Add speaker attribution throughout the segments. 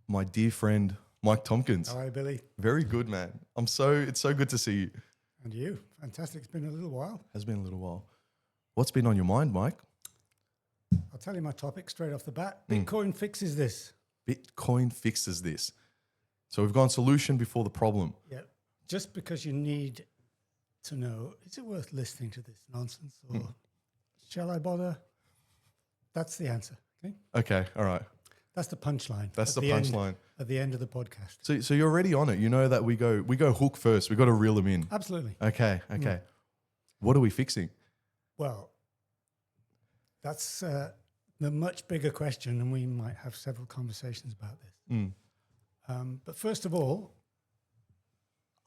Speaker 1: my dear friend, Mike Tomkins.
Speaker 2: Hi, Billy.
Speaker 1: Very good, man. It's so good to see you.
Speaker 2: And you. Fantastic. It's been a little while.
Speaker 1: Has been a little while. What's been on your mind, Mike?
Speaker 2: I'll tell you my topic straight off the bat. Bitcoin fixes this.
Speaker 1: Bitcoin fixes this. So we've gone solution before the problem.
Speaker 2: Yeah. Just because you need to know, is it worth listening to this nonsense or shall I bother? That's the answer. Okay.
Speaker 1: Okay. All right.
Speaker 2: That's the punchline.
Speaker 1: That's the punchline.
Speaker 2: At the end of the podcast.
Speaker 1: So you're already on it. You know that we go hook first. We got to reel them in.
Speaker 2: Absolutely.
Speaker 1: Okay. What are we fixing?
Speaker 2: Well, that's the much bigger question, and we might have several conversations about this. But first of all,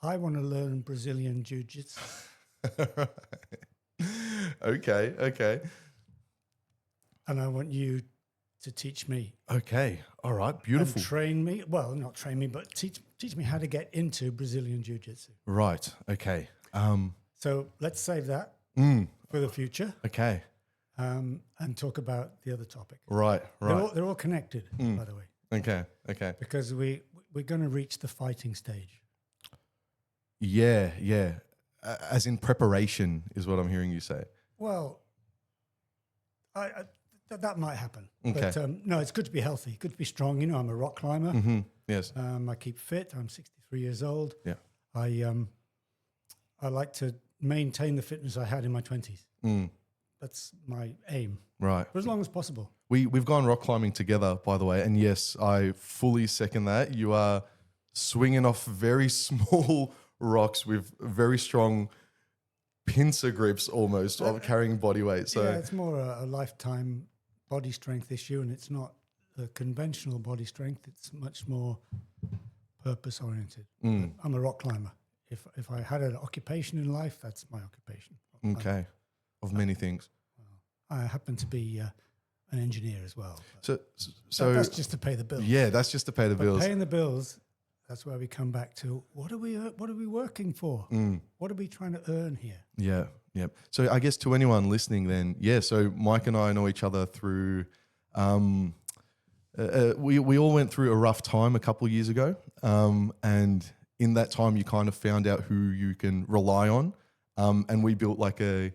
Speaker 2: I want to learn Brazilian Jiu-Jitsu.
Speaker 1: Okay.
Speaker 2: And I want you to teach me.
Speaker 1: Okay. All right. Beautiful.
Speaker 2: And train me. Well, not train me, but teach me how to get into Brazilian Jiu-Jitsu.
Speaker 1: Right. Okay.
Speaker 2: So let's save that for the future.
Speaker 1: Okay.
Speaker 2: And talk about the other topic.
Speaker 1: Right.
Speaker 2: They're all connected, by the way.
Speaker 1: Okay.
Speaker 2: Because we're going to reach the fighting stage.
Speaker 1: Yeah. As in preparation is what I'm hearing you say.
Speaker 2: Well, that might happen.
Speaker 1: Okay.
Speaker 2: But no, it's good to be healthy, good to be strong. You know, I'm a rock climber.
Speaker 1: Mm-hmm. Yes.
Speaker 2: I keep fit. I'm 63 years old.
Speaker 1: Yeah.
Speaker 2: I like to maintain the fitness I had in my 20s. That's my aim.
Speaker 1: Right.
Speaker 2: For as long as possible.
Speaker 1: We've gone rock climbing together, by the way, and yes, I fully second that. You are swinging off very small rocks with very strong pincer grips, almost of carrying body weight. So
Speaker 2: yeah, it's more a lifetime body strength issue, and it's not the conventional body strength. It's much more purpose oriented. I'm a rock climber. If I had an occupation in life, that's my occupation.
Speaker 1: Okay, of many things.
Speaker 2: I happen to be an engineer as well.
Speaker 1: So
Speaker 2: that's just to pay the bills.
Speaker 1: Yeah, that's just to pay the bills.
Speaker 2: Paying the bills. That's where we come back to what are we working for? What are we trying to earn here?
Speaker 1: Yeah. So I guess to anyone listening, then so Mike and I know each other through. We all went through a rough time a couple of years ago, and in that time, you kind of found out who you can rely on, and we built like a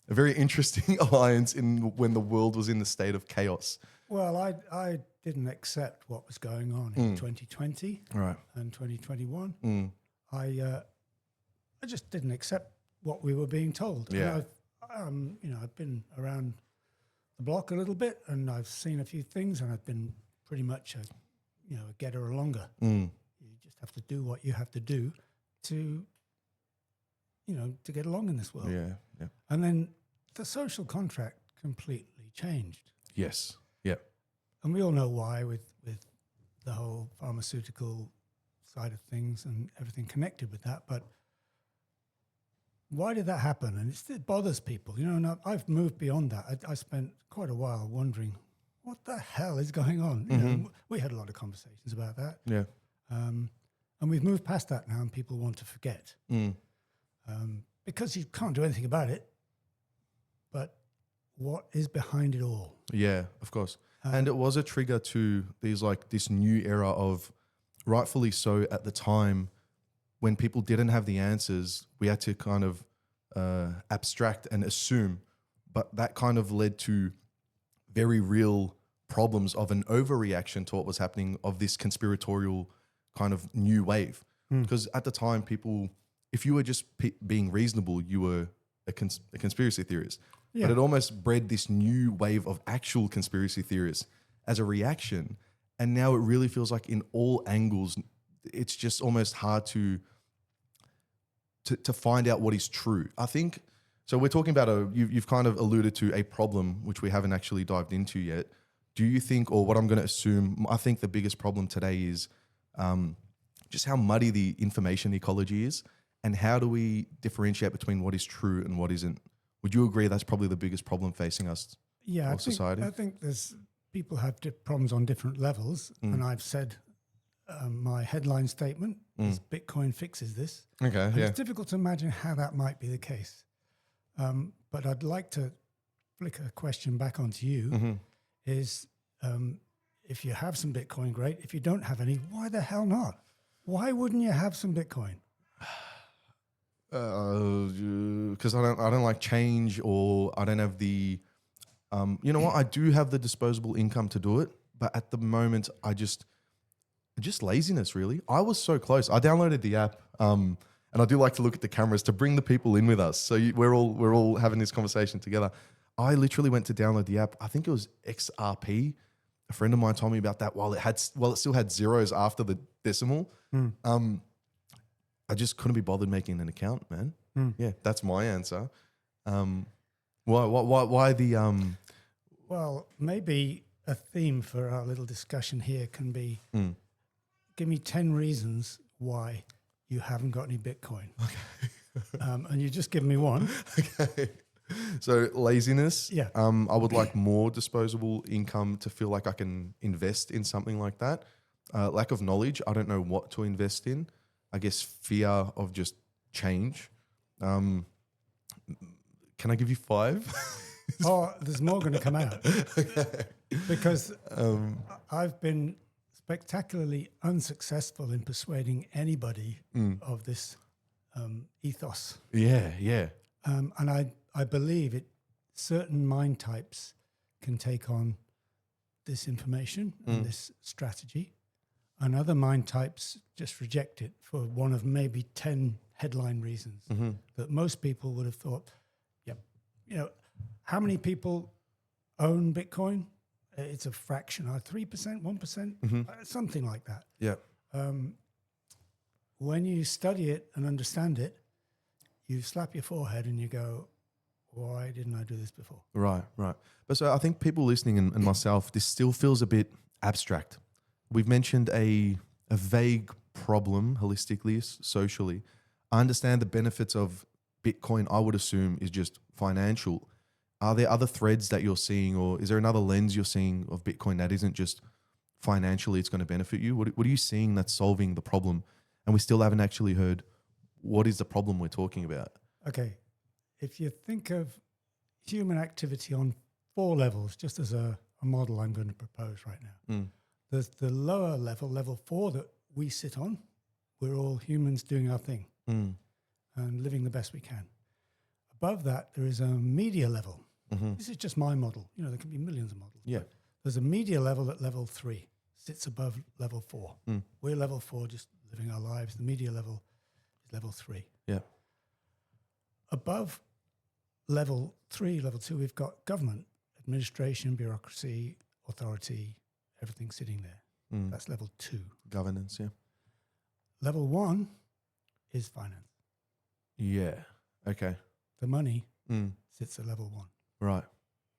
Speaker 1: very interesting alliance when the world was in the state of chaos.
Speaker 2: Well, I didn't accept what was going on in 2020 and 2021. I just didn't accept what we were being told.
Speaker 1: Yeah.
Speaker 2: And I've been around the block a little bit, and I've seen a few things, and I've been pretty much a getter-alonger. You just have to do what you have to do to get along in this world.
Speaker 1: Yeah.
Speaker 2: And then the social contract completely changed.
Speaker 1: Yes. Yeah.
Speaker 2: And we all know why with the whole pharmaceutical side of things and everything connected with that. But why did that happen? And it bothers people, and I've moved beyond that. I spent quite a while wondering, what the hell is going on? We had a lot of conversations about that.
Speaker 1: Yeah.
Speaker 2: And we've moved past that now, and people want to forget. Because you can't do anything about it. But what is behind it all?
Speaker 1: Yeah, of course. And it was a trigger to this new era of, rightfully so at the time, when people didn't have the answers, we had to kind of abstract and assume. But that kind of led to very real problems of an overreaction to what was happening, of this conspiratorial kind of new wave. Because at the time, people, if you were just being reasonable, you were a conspiracy theorist. Yeah. But it almost bred this new wave of actual conspiracy theorists as a reaction. And now it really feels like in all angles, it's just almost hard to find out what is true. I think, so we're talking about you've kind of alluded to a problem, which we haven't actually dived into yet. Do you think, or what I'm going to assume, I think the biggest problem today is just how muddy the information ecology is, and how do we differentiate between what is true and what isn't? Would you agree that's probably the biggest problem facing us?
Speaker 2: Yeah,
Speaker 1: society?
Speaker 2: I think people have problems on different levels, and I've said my headline statement is Bitcoin fixes this.
Speaker 1: Okay,
Speaker 2: and
Speaker 1: yeah.
Speaker 2: It's difficult to imagine how that might be the case. But I'd like to flick a question back onto you. Is if you have some Bitcoin, great. If you don't have any, why the hell not? Why wouldn't you have some Bitcoin?
Speaker 1: Because I don't like change, or I don't have the, you know what? I do have the disposable income to do it, but at the moment, just laziness. Really, I was so close. I downloaded the app, and I do like to look at the cameras to bring the people in with us. So we're all having this conversation together. I literally went to download the app. I think it was XRP. A friend of mine told me about that while it still had zeros after the decimal. I just couldn't be bothered making an account, man. Yeah, that's my answer. Why the
Speaker 2: Well, maybe a theme for our little discussion here can be give me 10 reasons why you haven't got any Bitcoin. Okay. And you just give me one.
Speaker 1: Okay. So laziness.
Speaker 2: Yeah.
Speaker 1: I would like more disposable income to feel like I can invest in something like that. Lack of knowledge. I don't know what to invest in. I guess fear of just change. Can I give you 5?
Speaker 2: Oh, there's more going to come out.
Speaker 1: Okay.
Speaker 2: Because I've been spectacularly unsuccessful in persuading anybody of this ethos.
Speaker 1: Yeah.
Speaker 2: And I believe certain mind types can take on this information and this strategy, and other mind types just reject it for one of maybe 10 headline reasons that most people would have thought, yep. You know, how many people own Bitcoin? It's a fraction, 3%, 1%, something like that.
Speaker 1: Yeah.
Speaker 2: When you study it and understand it, you slap your forehead and you go, why didn't I do this before?
Speaker 1: Right. But so I think people listening and myself, this still feels a bit abstract. We've mentioned a vague problem holistically, socially. I understand the benefits of Bitcoin, I would assume, is just financial. Are there other threads that you're seeing, or is there another lens you're seeing of Bitcoin that isn't just financially it's going to benefit you? What are you seeing that's solving the problem? And we still haven't actually heard what is the problem we're talking about.
Speaker 2: Okay. If you think of human activity on 4 levels, just as a model I'm going to propose right now. There's the lower level, level 4, that we sit on. We're all humans doing our thing and living the best we can. Above that, there is a media level. This is just my model. You know, there can be millions of models.
Speaker 1: Yeah.
Speaker 2: There's a media level at level 3, sits above level 4. We're level 4, just living our lives. The media level is level 3.
Speaker 1: Yeah.
Speaker 2: Above level 3, level 2, we've got government, administration, bureaucracy, authority, everything sitting there. That's level 2.
Speaker 1: Governance, yeah.
Speaker 2: Level 1 is finance.
Speaker 1: Yeah. Okay.
Speaker 2: The money sits at level 1.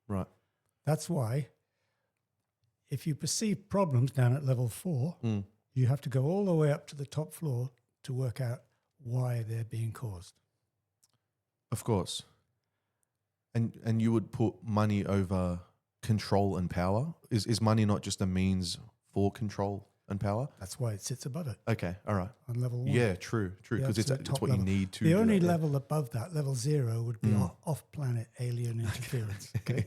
Speaker 1: Right.
Speaker 2: That's why if you perceive problems down at level 4, you have to go all the way up to the top floor to work out why they're being caused.
Speaker 1: Of course. And you would put money over control and power? Is money not just a means for control and power?
Speaker 2: That's why it sits above it.
Speaker 1: Okay, all right.
Speaker 2: On level 1.
Speaker 1: Yeah, true. Because it's what
Speaker 2: level.
Speaker 1: you need to
Speaker 2: The
Speaker 1: do
Speaker 2: only
Speaker 1: that,
Speaker 2: level above that, level 0, would be off-planet alien interference. Okay.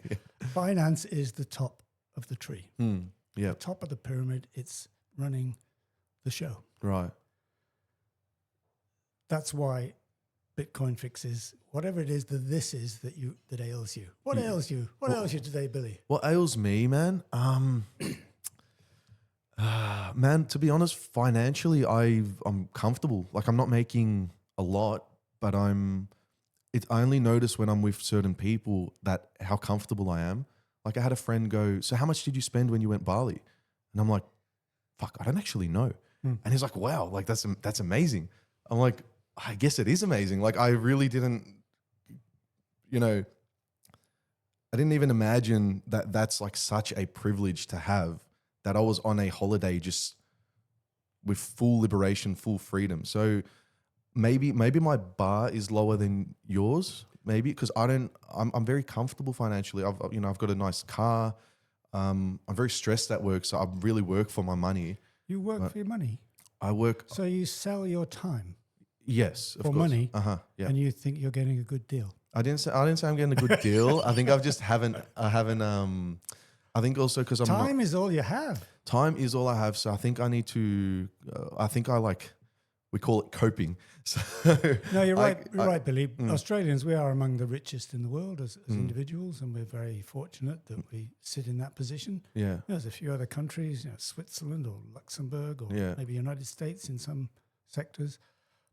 Speaker 2: Finance is the top of the tree.
Speaker 1: Yeah.
Speaker 2: The top of the pyramid, it's running the show.
Speaker 1: Right.
Speaker 2: That's why Bitcoin fixes whatever it is that this is that ails you. What ails you? What ails you today, Billy?
Speaker 1: What ails me, man? Man, to be honest, financially, I'm comfortable. Like, I'm not making a lot, but I only notice when I'm with certain people that how comfortable I am. Like, I had a friend go, so how much did you spend when you went Bali? And I'm like, fuck, I don't actually know. And he's like, wow, like that's amazing. I'm like, I guess it is amazing. Like, I really didn't, I didn't even imagine that that's like such a privilege to have, that I was on a holiday just with full liberation, full freedom. So maybe my bar is lower than yours, maybe, because I'm very comfortable financially. I've got a nice car. I'm very stressed at work, so I really work for my money.
Speaker 2: You work for your money.
Speaker 1: I work.
Speaker 2: So you sell your time.
Speaker 1: Yes, of
Speaker 2: for
Speaker 1: course.
Speaker 2: Money.
Speaker 1: Yeah.
Speaker 2: And you think you're getting a good deal.
Speaker 1: I didn't say I'm getting a good deal. I think I haven't I think also because
Speaker 2: Time is all you have.
Speaker 1: time is all I have. So I think I need to, we call it coping. So
Speaker 2: No, you're right. You're right, Billy.
Speaker 1: Mm.
Speaker 2: Australians, we are among the richest in the world as individuals, and we're very fortunate that we sit in that position.
Speaker 1: Yeah.
Speaker 2: There's a few other countries, Switzerland or Luxembourg or
Speaker 1: Yeah.
Speaker 2: maybe United States in some sectors,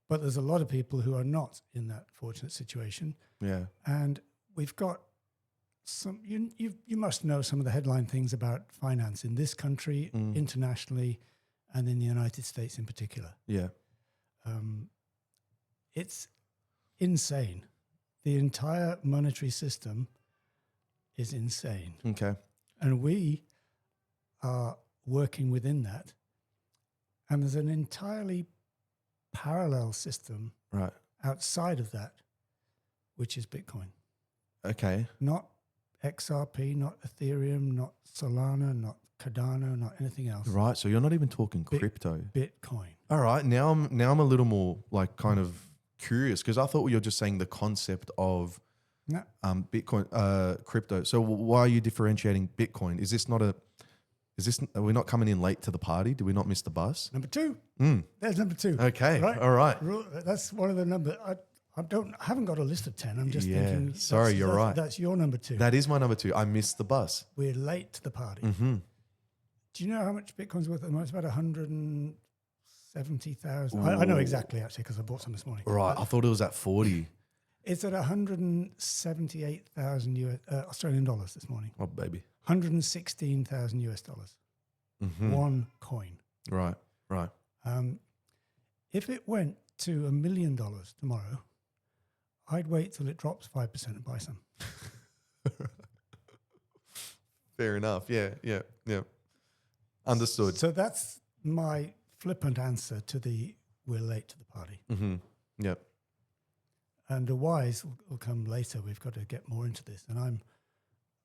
Speaker 2: but there's a lot of people who are not in that fortunate situation.
Speaker 1: Yeah.
Speaker 2: And we've got some. You must know some of the headline things about finance in this country, internationally, and in the United States in particular.
Speaker 1: Yeah.
Speaker 2: It's insane. The entire monetary system is insane.
Speaker 1: Okay.
Speaker 2: And we are working within that. And there's an entirely parallel system
Speaker 1: Right.
Speaker 2: outside of that, which is Bitcoin.
Speaker 1: Okay.
Speaker 2: Not XRP, not Ethereum, not Solana, not Cardano, not anything else.
Speaker 1: Right. So you're not even talking crypto.
Speaker 2: Bitcoin.
Speaker 1: All right. Now I'm a little more like kind of curious because I thought you were just saying the concept of
Speaker 2: No.
Speaker 1: Bitcoin, crypto. So why are you differentiating Bitcoin? Are we not coming in late to the party? Did we not miss the bus?
Speaker 2: Number two. There's number two.
Speaker 1: Okay.
Speaker 2: Right?
Speaker 1: All right.
Speaker 2: That's one of the numbers. I haven't got a list of 10. I'm just
Speaker 1: Yeah.
Speaker 2: thinking.
Speaker 1: Sorry, you're right.
Speaker 2: That's your number two.
Speaker 1: That is my number two. I missed the bus.
Speaker 2: We're late to the party.
Speaker 1: Mm-hmm.
Speaker 2: Do you know how much Bitcoin's worth at the moment? It's about 170,000. I know exactly, actually, because I bought some this morning.
Speaker 1: Right. I thought it was at 40.
Speaker 2: It's at 178,000 Australian dollars this morning.
Speaker 1: Oh, baby.
Speaker 2: 116,000 US dollars.
Speaker 1: Mm-hmm.
Speaker 2: One coin.
Speaker 1: Right. Right.
Speaker 2: If it went to $1 million tomorrow, I'd wait till it drops 5% and buy some.
Speaker 1: Fair enough. Yeah. Yeah. Yeah. Understood.
Speaker 2: So that's my flippant answer to the we're late to the party.
Speaker 1: Mm-hmm. Yep.
Speaker 2: And the whys will come later. We've got to get more into this. And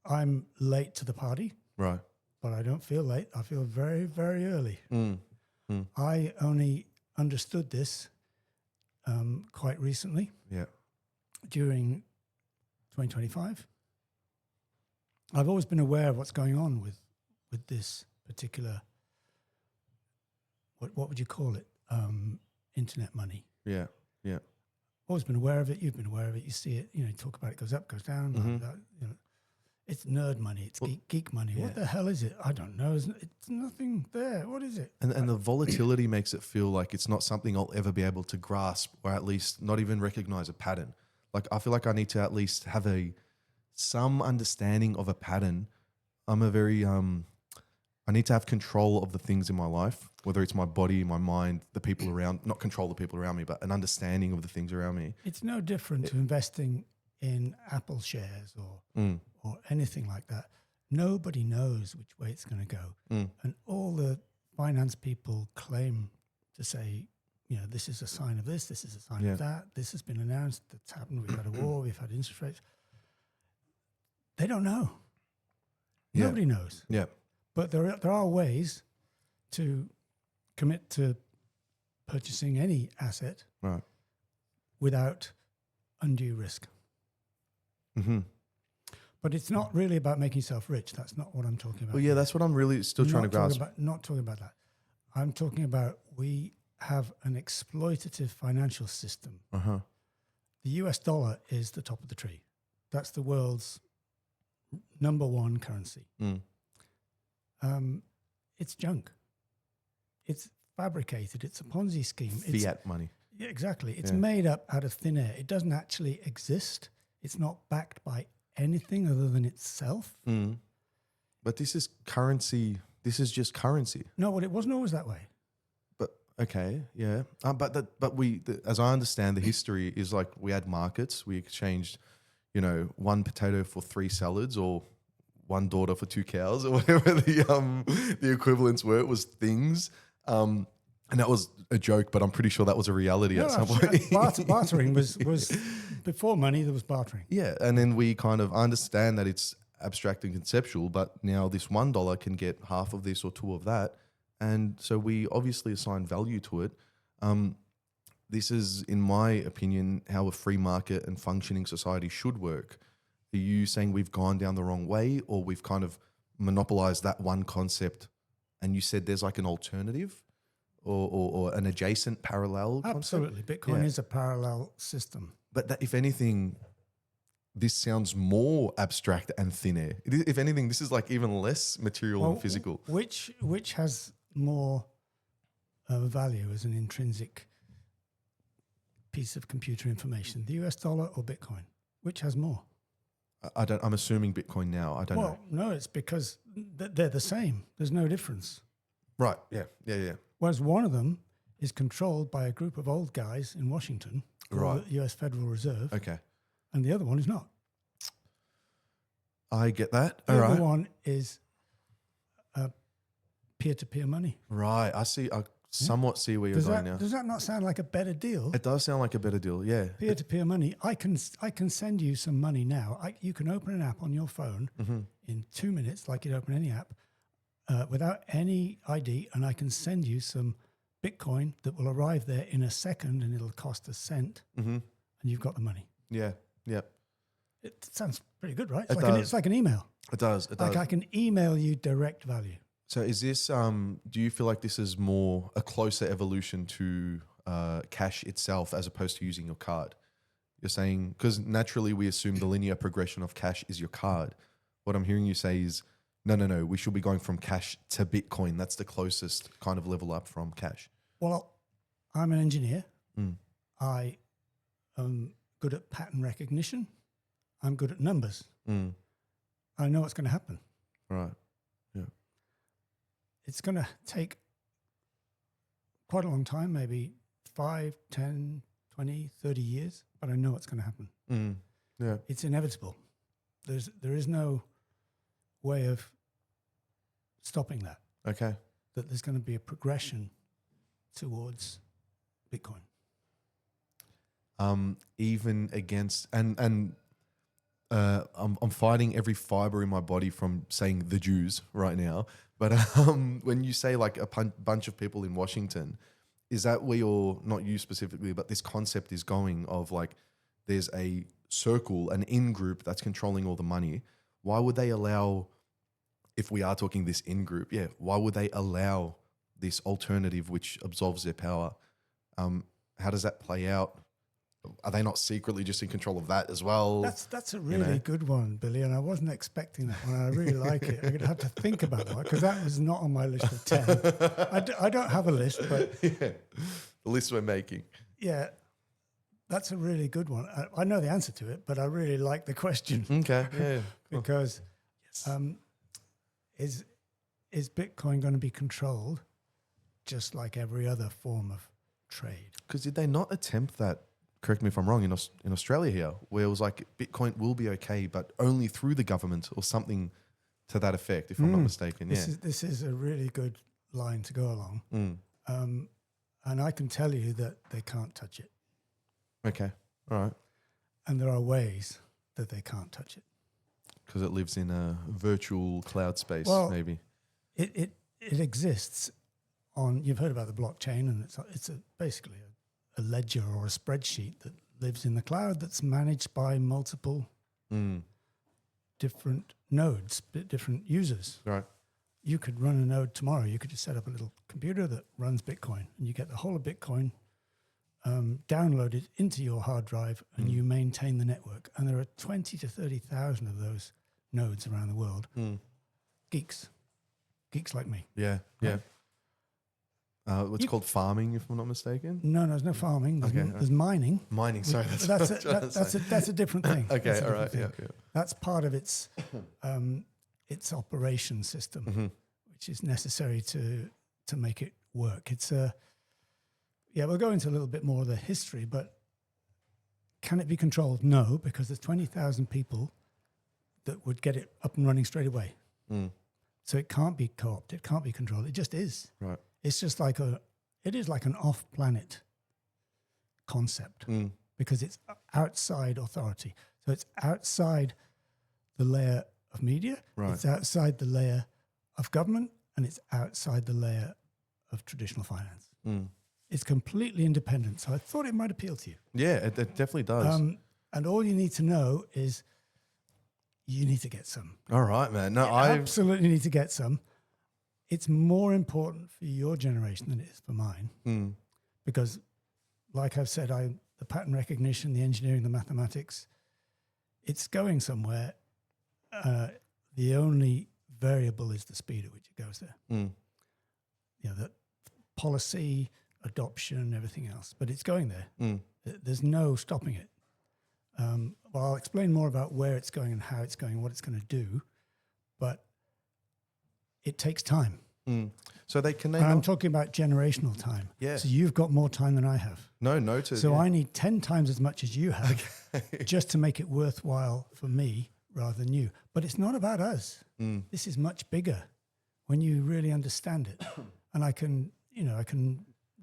Speaker 2: I'm late to the party,
Speaker 1: Right.
Speaker 2: but I don't feel late. I feel very, very early.
Speaker 1: Mm.
Speaker 2: I only understood this quite recently
Speaker 1: Yeah.
Speaker 2: during 2025. I've always been aware of what's going on with this particular, what would you call it? Internet money.
Speaker 1: Yeah. Yeah.
Speaker 2: Always been aware of it. You've been aware of it. You see it. You talk about it. Goes up, goes down. It's nerd money. It's geek money.
Speaker 1: yeah.
Speaker 2: What the hell is it? I don't know. It's nothing there. What is it?
Speaker 1: And the volatility makes it feel like it's not something I'll ever be able to grasp or at least not even recognize a pattern. Like I feel like I need to at least have some understanding of a pattern. I'm a very I need to have control of the things in my life, whether it's my body, my mind, the people around, not control the people around me, but an understanding of the things around me.
Speaker 2: It's no different to investing in Apple shares or anything like that. Nobody knows which way it's going to go. And all the finance people claim to say, this is a sign of this is a sign of that, this has been announced, that's happened, we've had a war, we've had interest rates. They don't know.
Speaker 1: Yeah.
Speaker 2: Nobody knows.
Speaker 1: Yeah.
Speaker 2: But there are ways to commit to purchasing any asset
Speaker 1: Right.
Speaker 2: without undue risk.
Speaker 1: Mm-hmm.
Speaker 2: But it's not really about making yourself rich. That's not what I'm talking about.
Speaker 1: Well, yeah, that's what I'm really still trying to grasp.
Speaker 2: Not talking about that. I'm talking about we have an exploitative financial system.
Speaker 1: Uh-huh.
Speaker 2: The US dollar is the top of the tree. That's the world's number one currency. It's junk. It's fabricated. It's a Ponzi scheme.
Speaker 1: Fiat money.
Speaker 2: Yeah, exactly. It's made up out of thin air. It doesn't actually exist. It's not backed by anything other than itself.
Speaker 1: But this is currency. This is just currency.
Speaker 2: No, well, it wasn't always that way.
Speaker 1: But okay, yeah. As I understand, the history is like we had markets. We exchanged, one potato for 3 salads, or one daughter for 2 cows, or whatever the equivalents were. It was things. And that was a joke, but I'm pretty sure that was a reality at some point.
Speaker 2: Bartering was before money. There was bartering.
Speaker 1: Yeah, and then I understand that it's abstract and conceptual, but now this $1 can get half of this or 2 of that, and so we obviously assign value to it. This is, in my opinion, how a free market and functioning society should work. Are you saying we've gone down the wrong way, or we've kind of monopolize that one concept, and you said there's like an alternative or an adjacent parallel concept?
Speaker 2: Absolutely. Bitcoin is a parallel system.
Speaker 1: But that, if anything, this sounds more abstract and thin air. If anything, this is like even less material and physical.
Speaker 2: Which has more value as an intrinsic piece of computer information, the US dollar or Bitcoin? Which has more?
Speaker 1: I'm assuming Bitcoin now. I don't know.
Speaker 2: Well, no, it's because they're the same. There's no difference.
Speaker 1: Right. Yeah.
Speaker 2: Whereas one of them is controlled by a group of old guys in Washington, called the US Federal Reserve.
Speaker 1: Okay.
Speaker 2: And the other one is not.
Speaker 1: I get that.
Speaker 2: The other one is peer-to-peer money.
Speaker 1: Right. I see. I somewhat see where you're going now.
Speaker 2: Does that not sound like a better deal?
Speaker 1: It does sound like a better deal. Yeah.
Speaker 2: Peer-to-peer money. I can send you some money now. You can open an app on your phone in 2 minutes, like you'd open any app, without any ID, and I can send you some Bitcoin that will arrive there in a second, and it'll cost a cent, and you've got the money.
Speaker 1: Yeah.
Speaker 2: It sounds pretty good, right?
Speaker 1: It's
Speaker 2: like an email.
Speaker 1: It does.
Speaker 2: Like I can email you direct value.
Speaker 1: So is this, do you feel like this is more a closer evolution to cash itself as opposed to using your card? You're saying, because naturally we assume the linear progression of cash is your card. What I'm hearing you say is, no, we should be going from cash to Bitcoin. That's the closest kind of level up from cash.
Speaker 2: Well, I'm an engineer. I am good at pattern recognition. I'm good at numbers. I know what's going to happen.
Speaker 1: Right. Yeah.
Speaker 2: It's going to take quite a long time, maybe 5, 10, 20, 30 years, but I know what's going to happen.
Speaker 1: Yeah.
Speaker 2: It's inevitable. There is no way of stopping that.
Speaker 1: Okay.
Speaker 2: That there's going to be a progression towards Bitcoin.
Speaker 1: Even against, and I'm fighting every fiber in my body from saying the Jews right now. But when you say like a bunch of people in Washington, is that where you're, not you specifically, but this concept is going of like there's a circle, an in-group that's controlling all the money. Why would they allow, if we are talking this in-group, why would they allow this alternative which absolves their power? How does that play out? Are they not secretly just in control of that as well?
Speaker 2: That's a really good one, Billy, and I wasn't expecting that one. I really like it. I'm going to have to think about that because that was not on my list of 10. I don't have a list, but...
Speaker 1: The list we're making.
Speaker 2: Yeah, that's a really good one. I know the answer to it, but I really like the question.
Speaker 1: Okay, yeah.
Speaker 2: Because is Bitcoin going to be controlled just like every other form of trade?
Speaker 1: Because did they not attempt that, correct me if I'm wrong, in Australia here, where it was like Bitcoin will be okay, but only through the government or something to that effect, if I'm not mistaken.
Speaker 2: This is a really good line to go along. And I can tell you that they can't touch it.
Speaker 1: Okay, all right.
Speaker 2: And there are ways that they can't touch it.
Speaker 1: Because it lives in a virtual cloud space, maybe.
Speaker 2: It exists on, you've heard about the blockchain, and it's basically a ledger or a spreadsheet that lives in the cloud that's managed by multiple different nodes, different users.
Speaker 1: Right.
Speaker 2: You could run a node tomorrow. You could just set up a little computer that runs Bitcoin, and you get the whole of Bitcoin downloaded into your hard drive, and you maintain the network. And there are 20 to 30,000 of those nodes around the world. Geeks like me.
Speaker 1: Yeah. What's called farming, if I'm not mistaken?
Speaker 2: No, there's no farming. There's mining.
Speaker 1: Mining, sorry.
Speaker 2: That's a different thing.
Speaker 1: Okay, all right. Yeah.
Speaker 2: That's part of its operation system, which is necessary to make it work. We'll go into a little bit more of the history, but can it be controlled? No, because there's 20,000 people that would get it up and running straight away. So it can't be co-opted, it can't be controlled. It just is.
Speaker 1: Right.
Speaker 2: It's just like it is like an off-planet concept because it's outside authority. So it's outside the layer of media, it's outside the layer of government, and it's outside the layer of traditional finance. It's completely independent. So I thought it might appeal to you.
Speaker 1: Yeah, it definitely does.
Speaker 2: And all you need to know is you need to get some.
Speaker 1: All right, man. No,
Speaker 2: You
Speaker 1: I
Speaker 2: absolutely need to get some. It's more important for your generation than it is for mine. Because, like I've said, the pattern recognition, the engineering, the mathematics, it's going somewhere. The only variable is the speed at which it goes there. You know, the policy, adoption, everything else. But it's going there. There's no stopping it. Well, I'll explain more about where it's going and how it's going, what it's going to do. But it takes time.
Speaker 1: So and
Speaker 2: I'm talking about generational time.
Speaker 1: Yeah.
Speaker 2: So you've got more time than I have.
Speaker 1: No, noted.
Speaker 2: So I need 10 times as much as you have just to make it worthwhile for me rather than you. But it's not about us. This is much bigger when you really understand it. And I can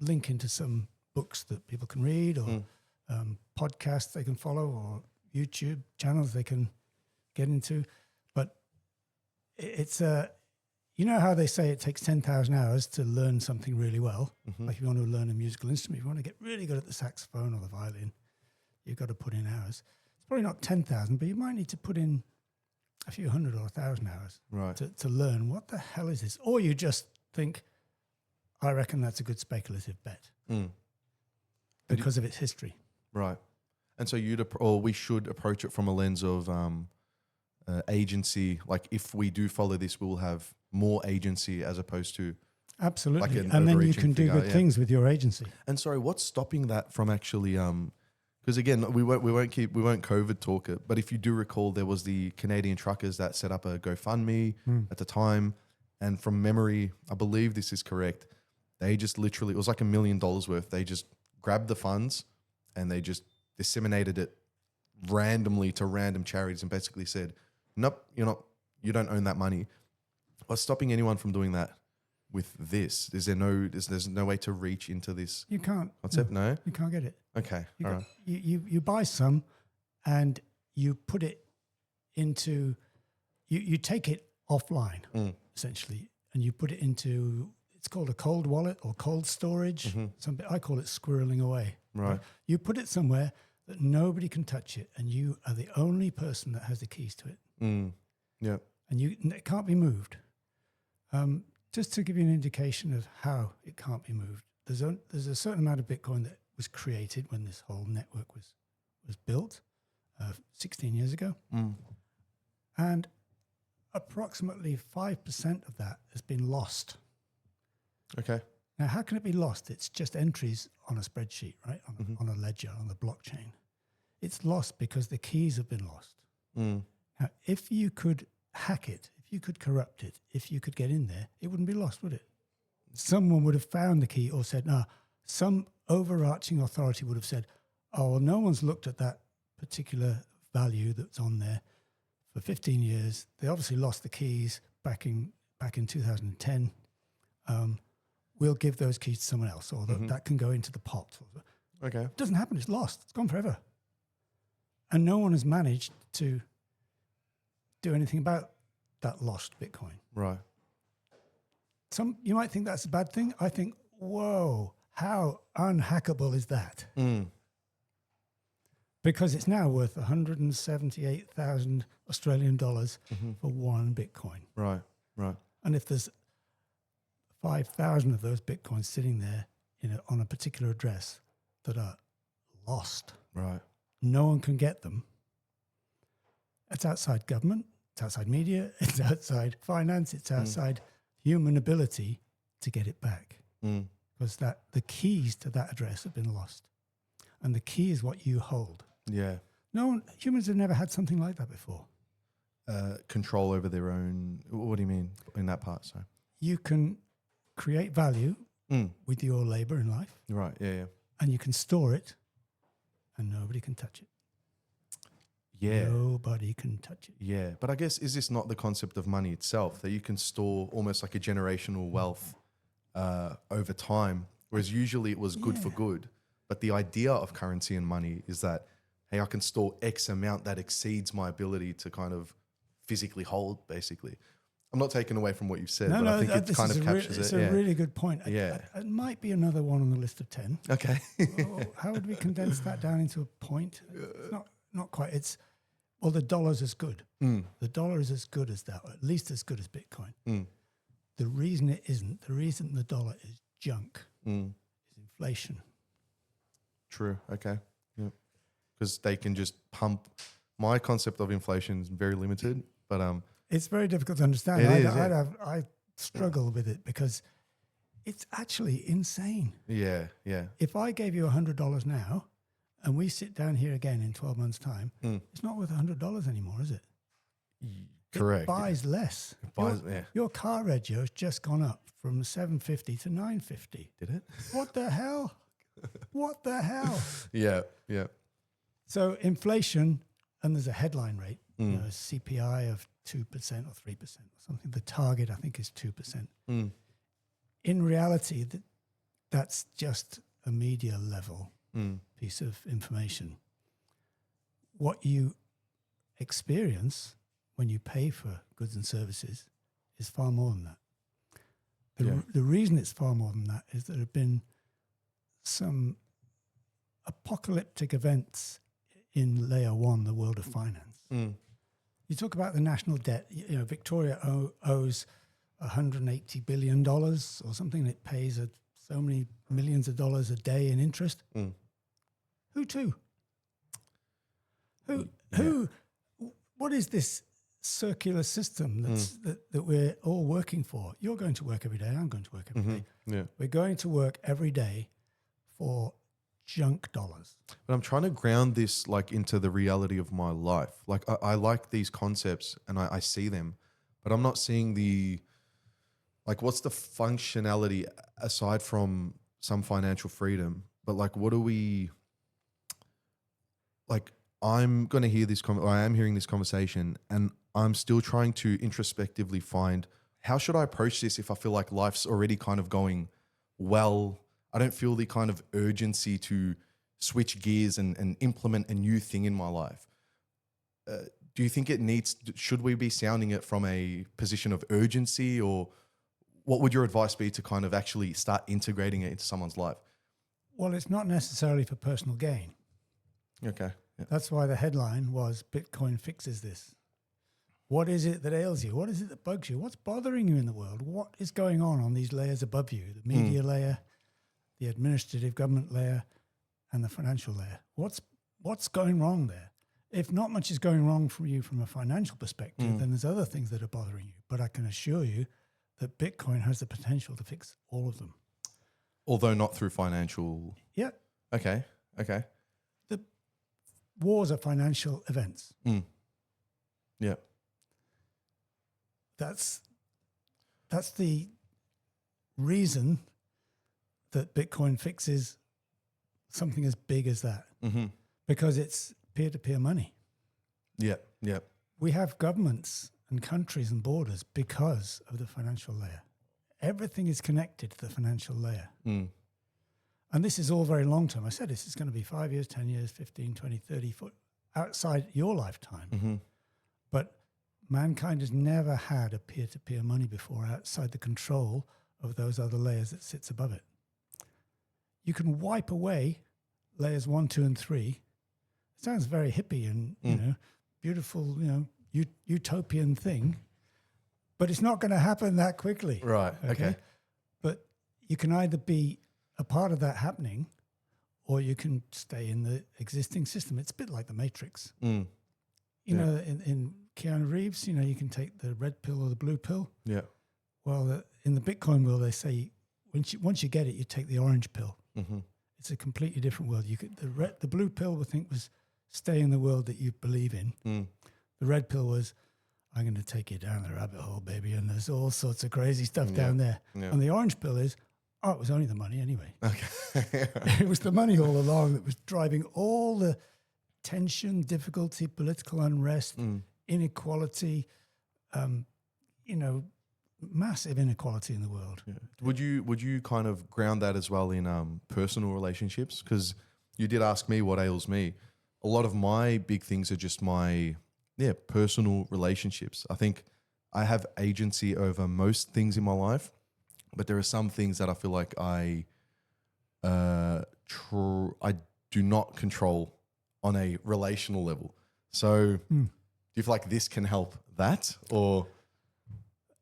Speaker 2: link into some books that people can read or podcasts they can follow or YouTube channels they can get into. But it's you know how they say it takes 10,000 hours to learn something really well? Like if you want to learn a musical instrument, if you want to get really good at the saxophone or the violin, you've got to put in hours. It's probably not 10,000, but you might need to put in a few hundred or 1,000 hours to learn what the hell is this? Or you just think, I reckon that's a good speculative bet because of its history.
Speaker 1: Right. And so we should approach it from a lens of agency. Like if we do follow this, we'll have more agency as opposed to
Speaker 2: absolutely.
Speaker 1: Like
Speaker 2: and then you can do good things with your agency.
Speaker 1: And sorry, what's stopping that from actually? Because again, we won't COVID talk it. But if you do recall, there was the Canadian truckers that set up a GoFundMe at the time, and from memory, I believe this is correct. They just literally, it was like $1 million worth. They just grabbed the funds and they just disseminated it randomly to random charities and basically said, nope, you don't own that money. What's stopping anyone from doing that with this? There's no way to reach into this
Speaker 2: You can't.
Speaker 1: concept? No?
Speaker 2: You can't get it.
Speaker 1: Okay. All right.
Speaker 2: You buy some and you put it into, you take it offline, essentially, and you put it into, it's called a cold wallet or cold storage. I call it squirreling away.
Speaker 1: Right.
Speaker 2: You put it somewhere that nobody can touch it, and you are the only person that has the keys to it.
Speaker 1: Yeah.
Speaker 2: And it can't be moved. Just to give you an indication of how it can't be moved, there's a certain amount of Bitcoin that was created when this whole network was built 16 years ago. And approximately 5% of that has been lost.
Speaker 1: Okay.
Speaker 2: Now, how can it be lost? It's just entries on a spreadsheet, right? On a ledger, on the blockchain. It's lost because the keys have been lost. Now, if you could hack it, if you could corrupt it, if you could get in there, it wouldn't be lost, would it? Someone would have found the key or said, no, some overarching authority would have said, oh, well, no one's looked at that particular value that's on there for 15 years. They obviously lost the keys back in 2010. We'll give those keys to someone else, or that can go into the pot.
Speaker 1: Okay.
Speaker 2: It doesn't happen. It's lost. It's gone forever. And no one has managed to do anything about that lost Bitcoin.
Speaker 1: Right.
Speaker 2: You might think that's a bad thing. I think, whoa, how unhackable is that? Because it's now worth 178,000 Australian dollars for one Bitcoin.
Speaker 1: Right. Right.
Speaker 2: And if there's 5,000 of those Bitcoins sitting there on a particular address that are lost,
Speaker 1: right,
Speaker 2: no one can get them. It's outside government, it's outside media, it's outside finance, it's outside human ability to get it back. Because the keys to that address have been lost. And the key is what you hold.
Speaker 1: Yeah.
Speaker 2: Humans have never had something like that before.
Speaker 1: Control over their own, what do you mean in that part? Sorry.
Speaker 2: You can create value with your labor in life.
Speaker 1: Right, yeah.
Speaker 2: And you can store it and nobody can touch it.
Speaker 1: Yeah.
Speaker 2: Nobody can touch it.
Speaker 1: Yeah. But I guess, is this not the concept of money itself, that you can store almost like a generational wealth over time, whereas usually it was good for good. But the idea of currency and money is that, hey, I can store X amount that exceeds my ability to kind of physically hold, basically. I'm not taking away from what you've said, but I think it kind of captures it.
Speaker 2: It's a really good point.
Speaker 1: Yeah.
Speaker 2: It might be another one on the list of 10.
Speaker 1: Okay.
Speaker 2: How would we condense that down into a point? It's not quite. or the dollar's as good. The dollar is as good as that, or at least as good as Bitcoin. The reason it isn't, the reason the dollar is junk is inflation.
Speaker 1: True. Okay. Yeah. Because they can just pump. My concept of inflation is very limited, but
Speaker 2: it's very difficult to understand. I struggle with it because it's actually insane.
Speaker 1: Yeah. Yeah.
Speaker 2: If I gave you $100 now, and we sit down here again in 12 months' time, it's not worth $100 anymore, is it?
Speaker 1: Correct.
Speaker 2: It buys less. Your car rego has just gone up from $750 to $950.
Speaker 1: Did it?
Speaker 2: What the hell? What the hell?
Speaker 1: Yeah. Yeah.
Speaker 2: So inflation, and there's a headline rate, a CPI of 2% or 3% or something. The target, I think, is 2%. In reality, that's just a media level piece of information. What you experience when you pay for goods and services is far more than that. The reason it's far more than that is there have been some apocalyptic events in layer one, the world of finance. You talk about the national debt. Victoria owes $180 billion or something. It pays so many millions of dollars a day in interest. Who to? Who? What is this circular system that we're all working for? You're going to work every day. I'm going to work every day.
Speaker 1: Yeah.
Speaker 2: We're going to work every day for junk dollars.
Speaker 1: But I'm trying to ground this like into the reality of my life. Like I like these concepts and I see them, but I'm not seeing what's the functionality aside from some financial freedom? But like, what do we, like, I'm going to hear this, I am hearing this conversation and I'm still trying to introspectively find how should I approach this if I feel like life's already kind of going well. I don't feel the kind of urgency to switch gears and implement a new thing in my life. Do you think should we be sounding it from a position of urgency, or what would your advice be to kind of actually start integrating it into someone's life?
Speaker 2: Well, it's not necessarily for personal gain.
Speaker 1: Okay. Yeah.
Speaker 2: That's why the headline was Bitcoin fixes this. What is it that ails you? What is it that bugs you? What's bothering you in the world? What is going on these layers above you? The media layer, the administrative government layer, and the financial layer. What's going wrong there? If not much is going wrong for you from a financial perspective, then there's other things that are bothering you. But I can assure you that Bitcoin has the potential to fix all of them.
Speaker 1: Although not through financial...
Speaker 2: Yeah.
Speaker 1: Okay.
Speaker 2: The wars are financial events.
Speaker 1: Yeah.
Speaker 2: That's the reason that Bitcoin fixes something as big as that, because it's peer-to-peer money.
Speaker 1: Yeah.
Speaker 2: We have governments and countries and borders because of the financial layer. Everything is connected to the financial layer. And this is all very long-term. I said this is going to be 5 years, 10 years, 15, 20, 30 foot outside your lifetime. But mankind has never had a peer-to-peer money before outside the control of those other layers that sits above it. You can wipe away layers 1, 2, and 3. It sounds very hippie and beautiful, utopian thing, but it's not going to happen that quickly.
Speaker 1: Right. Okay.
Speaker 2: But you can either be a part of that happening, or you can stay in the existing system. It's a bit like the Matrix. You know, in Keanu Reeves, you can take the red pill or the blue pill. Yeah. Well, in the Bitcoin world, they say once you get it, you take the orange pill. It's a completely different world. The blue pill was stay in the world that you believe in. The red pill was, I'm going to take you down the rabbit hole, baby, and there's all sorts of crazy stuff down there. Yeah. And the orange pill is, it was only the money anyway. Okay. It was the money all along that was driving all the tension, difficulty, political unrest, inequality, massive inequality in the world. Yeah.
Speaker 1: Would you kind of ground that as well in personal relationships? Because you did ask me what ails me. A lot of my big things are just my personal relationships. I think I have agency over most things in my life, but there are some things that I feel like I do not control on a relational level. So do you feel like this can help that, or?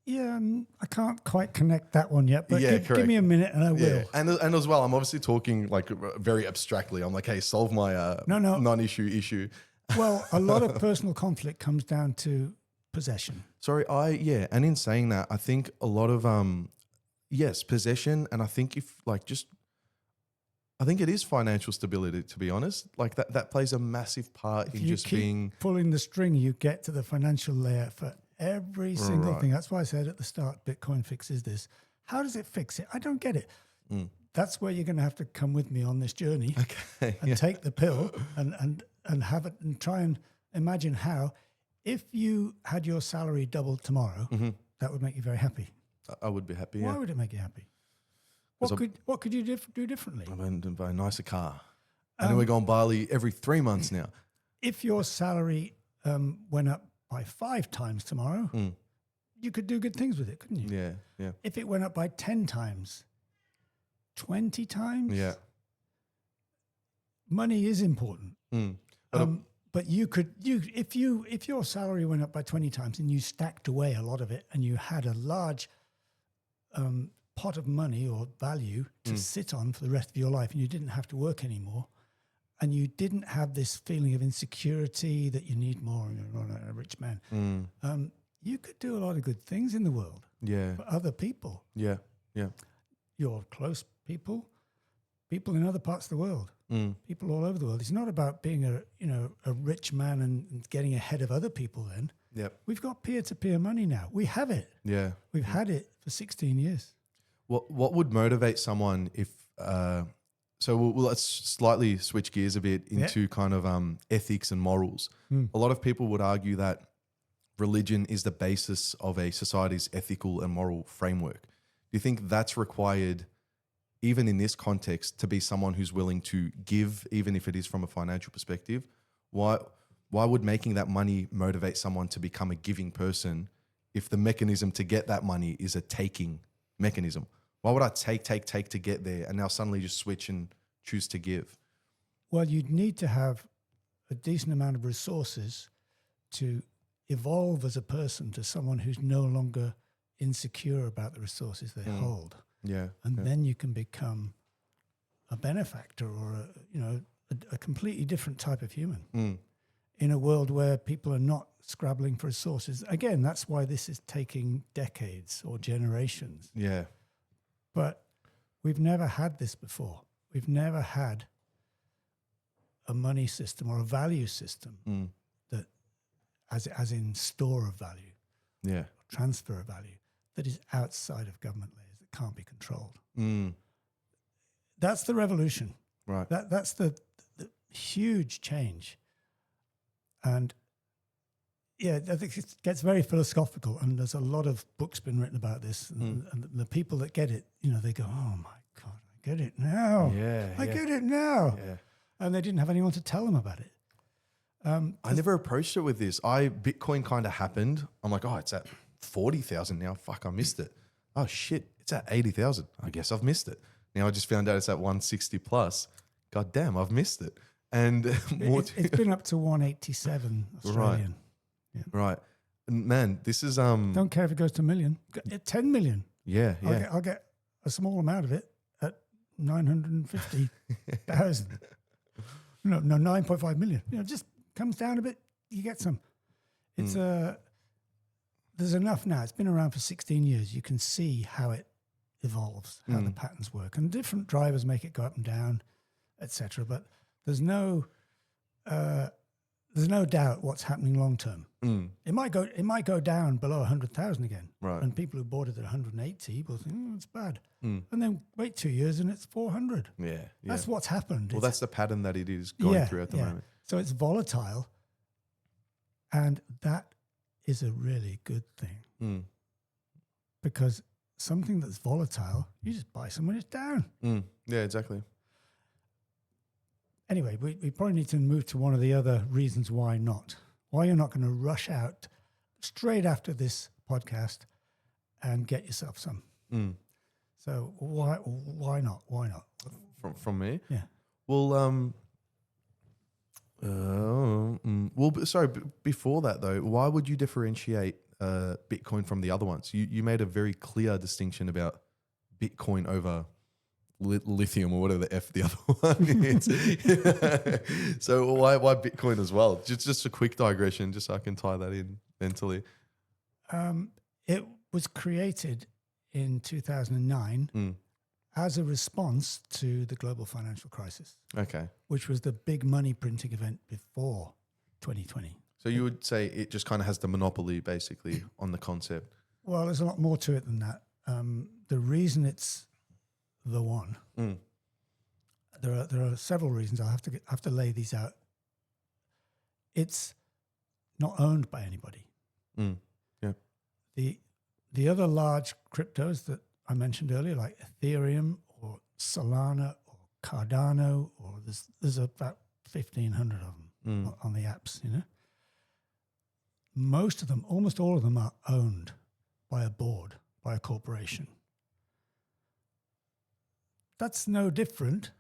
Speaker 2: Yeah, I can't quite connect that one yet, but
Speaker 1: Yeah,
Speaker 2: give me a minute and I will.
Speaker 1: Yeah, and as well, I'm obviously talking like very abstractly. I'm like, hey, solve my
Speaker 2: No.
Speaker 1: non-issue issue.
Speaker 2: Well, a lot of personal conflict comes down to possession.
Speaker 1: Sorry, and in saying that, I think a lot of yes, possession, and I think I think it is financial stability, to be honest. Like that plays a massive part
Speaker 2: If
Speaker 1: in
Speaker 2: you
Speaker 1: just
Speaker 2: keep
Speaker 1: being
Speaker 2: pulling the string, you get to the financial layer for every single thing. That's why I said at the start, Bitcoin fixes this. How does it fix it? I don't get it. That's where you're going to have to come with me on this journey and take the pill and have it and try and imagine how, if you had your salary doubled tomorrow, that would make you very happy.
Speaker 1: I would be happy.
Speaker 2: Why would it make you happy? What could you do differently?
Speaker 1: I'm going to buy a nicer car. I know we're going Bali every 3 months now.
Speaker 2: If your salary went up by 5 times tomorrow, you could do good things with it, couldn't you?
Speaker 1: Yeah.
Speaker 2: If it went up by 10 times, 20 times, money is important. But if your salary went up by 20 times and you stacked away a lot of it and you had a large pot of money or value to sit on for the rest of your life and you didn't have to work anymore and you didn't have this feeling of insecurity that you need more and you're not a rich man, you could do a lot of good things in the world for other people.
Speaker 1: Yeah.
Speaker 2: Your close people in other parts of the world, people all over the world. It's not about being a rich man and getting ahead of other people then.
Speaker 1: Yep.
Speaker 2: We've got peer-to-peer money now. We have it.
Speaker 1: Yeah.
Speaker 2: We've had it for 16 years.
Speaker 1: What would motivate someone if so let's slightly switch gears a bit into kind of ethics and morals. A lot of people would argue that religion is the basis of a society's ethical and moral framework. Do you think that's required, even in this context, to be someone who's willing to give, even if it is from a financial perspective? Why would making that money motivate someone to become a giving person if the mechanism to get that money is a taking mechanism? Why would I take to get there and now suddenly just switch and choose to give?
Speaker 2: Well, you'd need to have a decent amount of resources to evolve as a person to someone who's no longer insecure about the resources they hold.
Speaker 1: Yeah.
Speaker 2: And then you can become a benefactor or a completely different type of human in a world where people are not scrabbling for resources. Again, that's why this is taking decades or generations.
Speaker 1: Yeah.
Speaker 2: But we've never had this before. We've never had a money system or a value system that, as in store of value, transfer of value, that is outside of government layers, that can't be controlled. That's the revolution.
Speaker 1: Right.
Speaker 2: That's the huge change. And I think it gets very philosophical, and there's a lot of books been written about this. And the people that get it, they go, "Oh my God, I get it now! I get it now!"
Speaker 1: Yeah.
Speaker 2: And they didn't have anyone to tell them about it.
Speaker 1: I never approached it with this. Bitcoin kind of happened. I'm like, oh, it's at 40,000 now. Fuck, I missed it. Oh shit, it's at 80,000. I guess I've missed it. Now I just found out it's at 160 plus. God damn, I've missed it. And
Speaker 2: it's been up to 187 Australian.
Speaker 1: Right. And man, this is
Speaker 2: Don't care if it goes to a million. 10 million.
Speaker 1: Yeah.
Speaker 2: I'll get a small amount of it at 950,000. No, 9.5 million. Just comes down a bit, you get some. It's there's enough now. It's been around for 16 years. You can see how it evolves, how the patterns work, and different drivers make it go up and down, etc. But there's no doubt what's happening long term. It might go down below 100,000 again,
Speaker 1: right?
Speaker 2: And people who bought it at 180 will think, it's bad, and then wait 2 years and it's 400.
Speaker 1: Yeah.
Speaker 2: That's what's happened.
Speaker 1: Well, that's the pattern that it is going through at the moment.
Speaker 2: So it's volatile, and that is a really good thing because something that's volatile, you just buy some when it's down.
Speaker 1: Yeah, exactly.
Speaker 2: Anyway, we probably need to move to one of the other reasons why not. Why you're not going to rush out straight after this podcast and get yourself some. So why not? Why not?
Speaker 1: From me?
Speaker 2: Yeah.
Speaker 1: Well, Before that though, why would you differentiate Bitcoin from the other ones? You made a very clear distinction about Bitcoin over lithium or whatever the F the other one is. So why Bitcoin as well? Just a quick digression, just so I can tie that in mentally.
Speaker 2: It was created in 2009 as a response to the global financial crisis.
Speaker 1: Okay.
Speaker 2: Which was the big money printing event before 2020.
Speaker 1: So you would say it just kind of has the monopoly basically on the concept.
Speaker 2: Well, there's a lot more to it than that. The reason it's the one, there are several reasons. I'll have to lay these out. It's not owned by anybody.
Speaker 1: Yeah.
Speaker 2: The other large cryptos that I mentioned earlier, like Ethereum or Solana or Cardano, or there's about 1,500 of them on the apps, you know. Most of them, almost all of them, are owned by a board, by a corporation. That's no different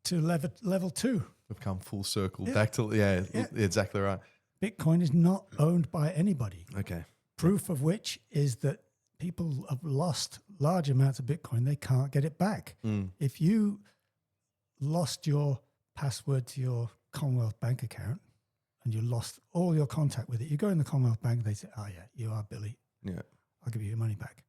Speaker 2: to level 2.
Speaker 1: We've come full circle back to exactly right.
Speaker 2: Bitcoin is not owned by anybody.
Speaker 1: Okay.
Speaker 2: Proof of which is that people have lost large amounts of Bitcoin. They can't get it back. If you lost your password to your Commonwealth bank account and you lost all your contact with it, you go in the Commonwealth bank, they say, oh yeah, you are Billy.
Speaker 1: Yeah.
Speaker 2: I'll give you your money back.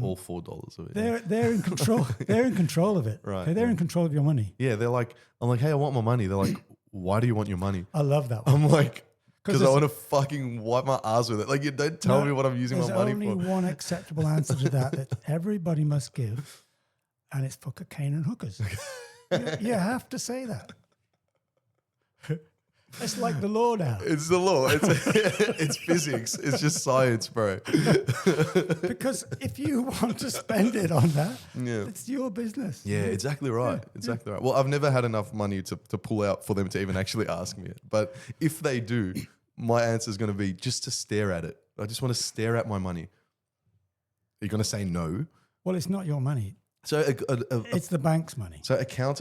Speaker 1: All $4 of it.
Speaker 2: They're in control. They're in control of it.
Speaker 1: Right.
Speaker 2: Okay? They're in control of your money.
Speaker 1: Yeah. I'm like, hey, I want my money. They're like, why do you want your money?
Speaker 2: I love that one.
Speaker 1: I'm like, because I want to fucking wipe my ass with it. Like, you don't tell me what I'm using my money for.
Speaker 2: There's only one acceptable answer to that everybody must give, and it's for cocaine and hookers. You have to say that. It's like the law now.
Speaker 1: It's the law. It's physics. It's just science, bro.
Speaker 2: Because if you want to spend it on that, it's your business.
Speaker 1: Yeah, exactly right. Yeah, exactly right. Well, I've never had enough money to pull out for them to even actually ask me it. But if they do, my answer is going to be just to stare at it. I just want to stare at my money. Are you going to say no?
Speaker 2: Well, it's not your money.
Speaker 1: So
Speaker 2: it's the bank's money.
Speaker 1: So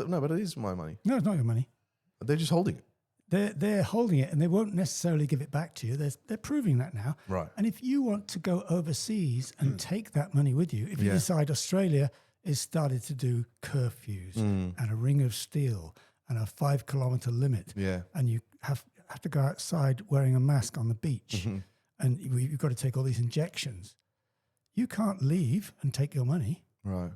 Speaker 1: no, but it is my money.
Speaker 2: No, it's not your money.
Speaker 1: They're just holding it.
Speaker 2: They're holding it, and they won't necessarily give it back to you. They're proving that now.
Speaker 1: Right.
Speaker 2: And if you want to go overseas and take that money with you, if you decide Australia is started to do curfews and a ring of steel and a 5-kilometer limit, and you have to go outside wearing a mask on the beach, and you've got to take all these injections, you can't leave and take your money.
Speaker 1: Right.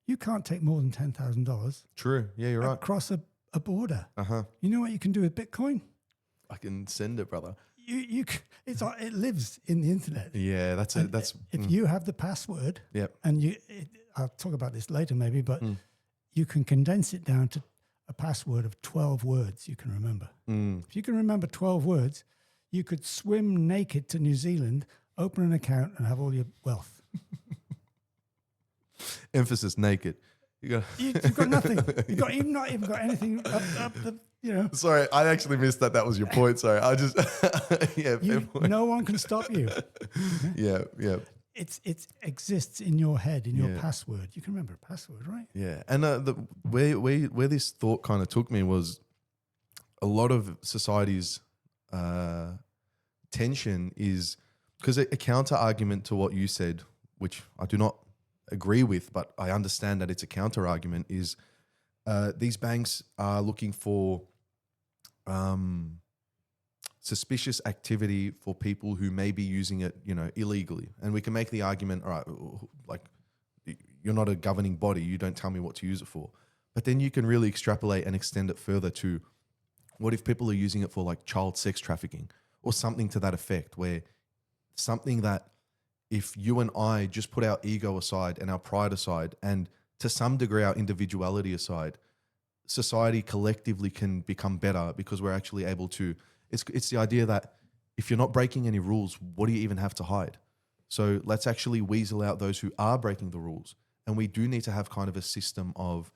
Speaker 2: You can't take more than $10,000.
Speaker 1: True. Yeah, you're right.
Speaker 2: Across a border.
Speaker 1: Uh-huh.
Speaker 2: You know what you can do with Bitcoin?
Speaker 1: I can send it, brother.
Speaker 2: It lives in the internet.
Speaker 1: Yeah, that's it. That's
Speaker 2: if you have the password.
Speaker 1: Yep.
Speaker 2: And I'll talk about this later, maybe, but you can condense it down to a password of 12 words you can remember. If you can remember 12 words, you could swim naked to New Zealand, open an account, and have all your wealth.
Speaker 1: Emphasis naked.
Speaker 2: You've got nothing. You've not even got anything up the, you know.
Speaker 1: Sorry, I actually missed that. That was your point. Sorry, I just,
Speaker 2: no one can stop you.
Speaker 1: Yeah.
Speaker 2: It exists in your head, in your password. You can remember a password, right?
Speaker 1: Yeah, and where this thought kind of took me was a lot of society's tension is because a counter argument to what you said, which I do not agree with, but I understand that it's a counter argument, is these banks are looking for suspicious activity for people who may be using it, illegally. And we can make the argument, all right, like you're not a governing body, you don't tell me what to use it for. But then you can really extrapolate and extend it further to what if people are using it for like child sex trafficking or something to that effect, where something that if you and I just put our ego aside and our pride aside and to some degree our individuality aside, society collectively can become better because we're actually able to, it's the idea that if you're not breaking any rules, what do you even have to hide? So let's actually weasel out those who are breaking the rules. And we do need to have kind of a system of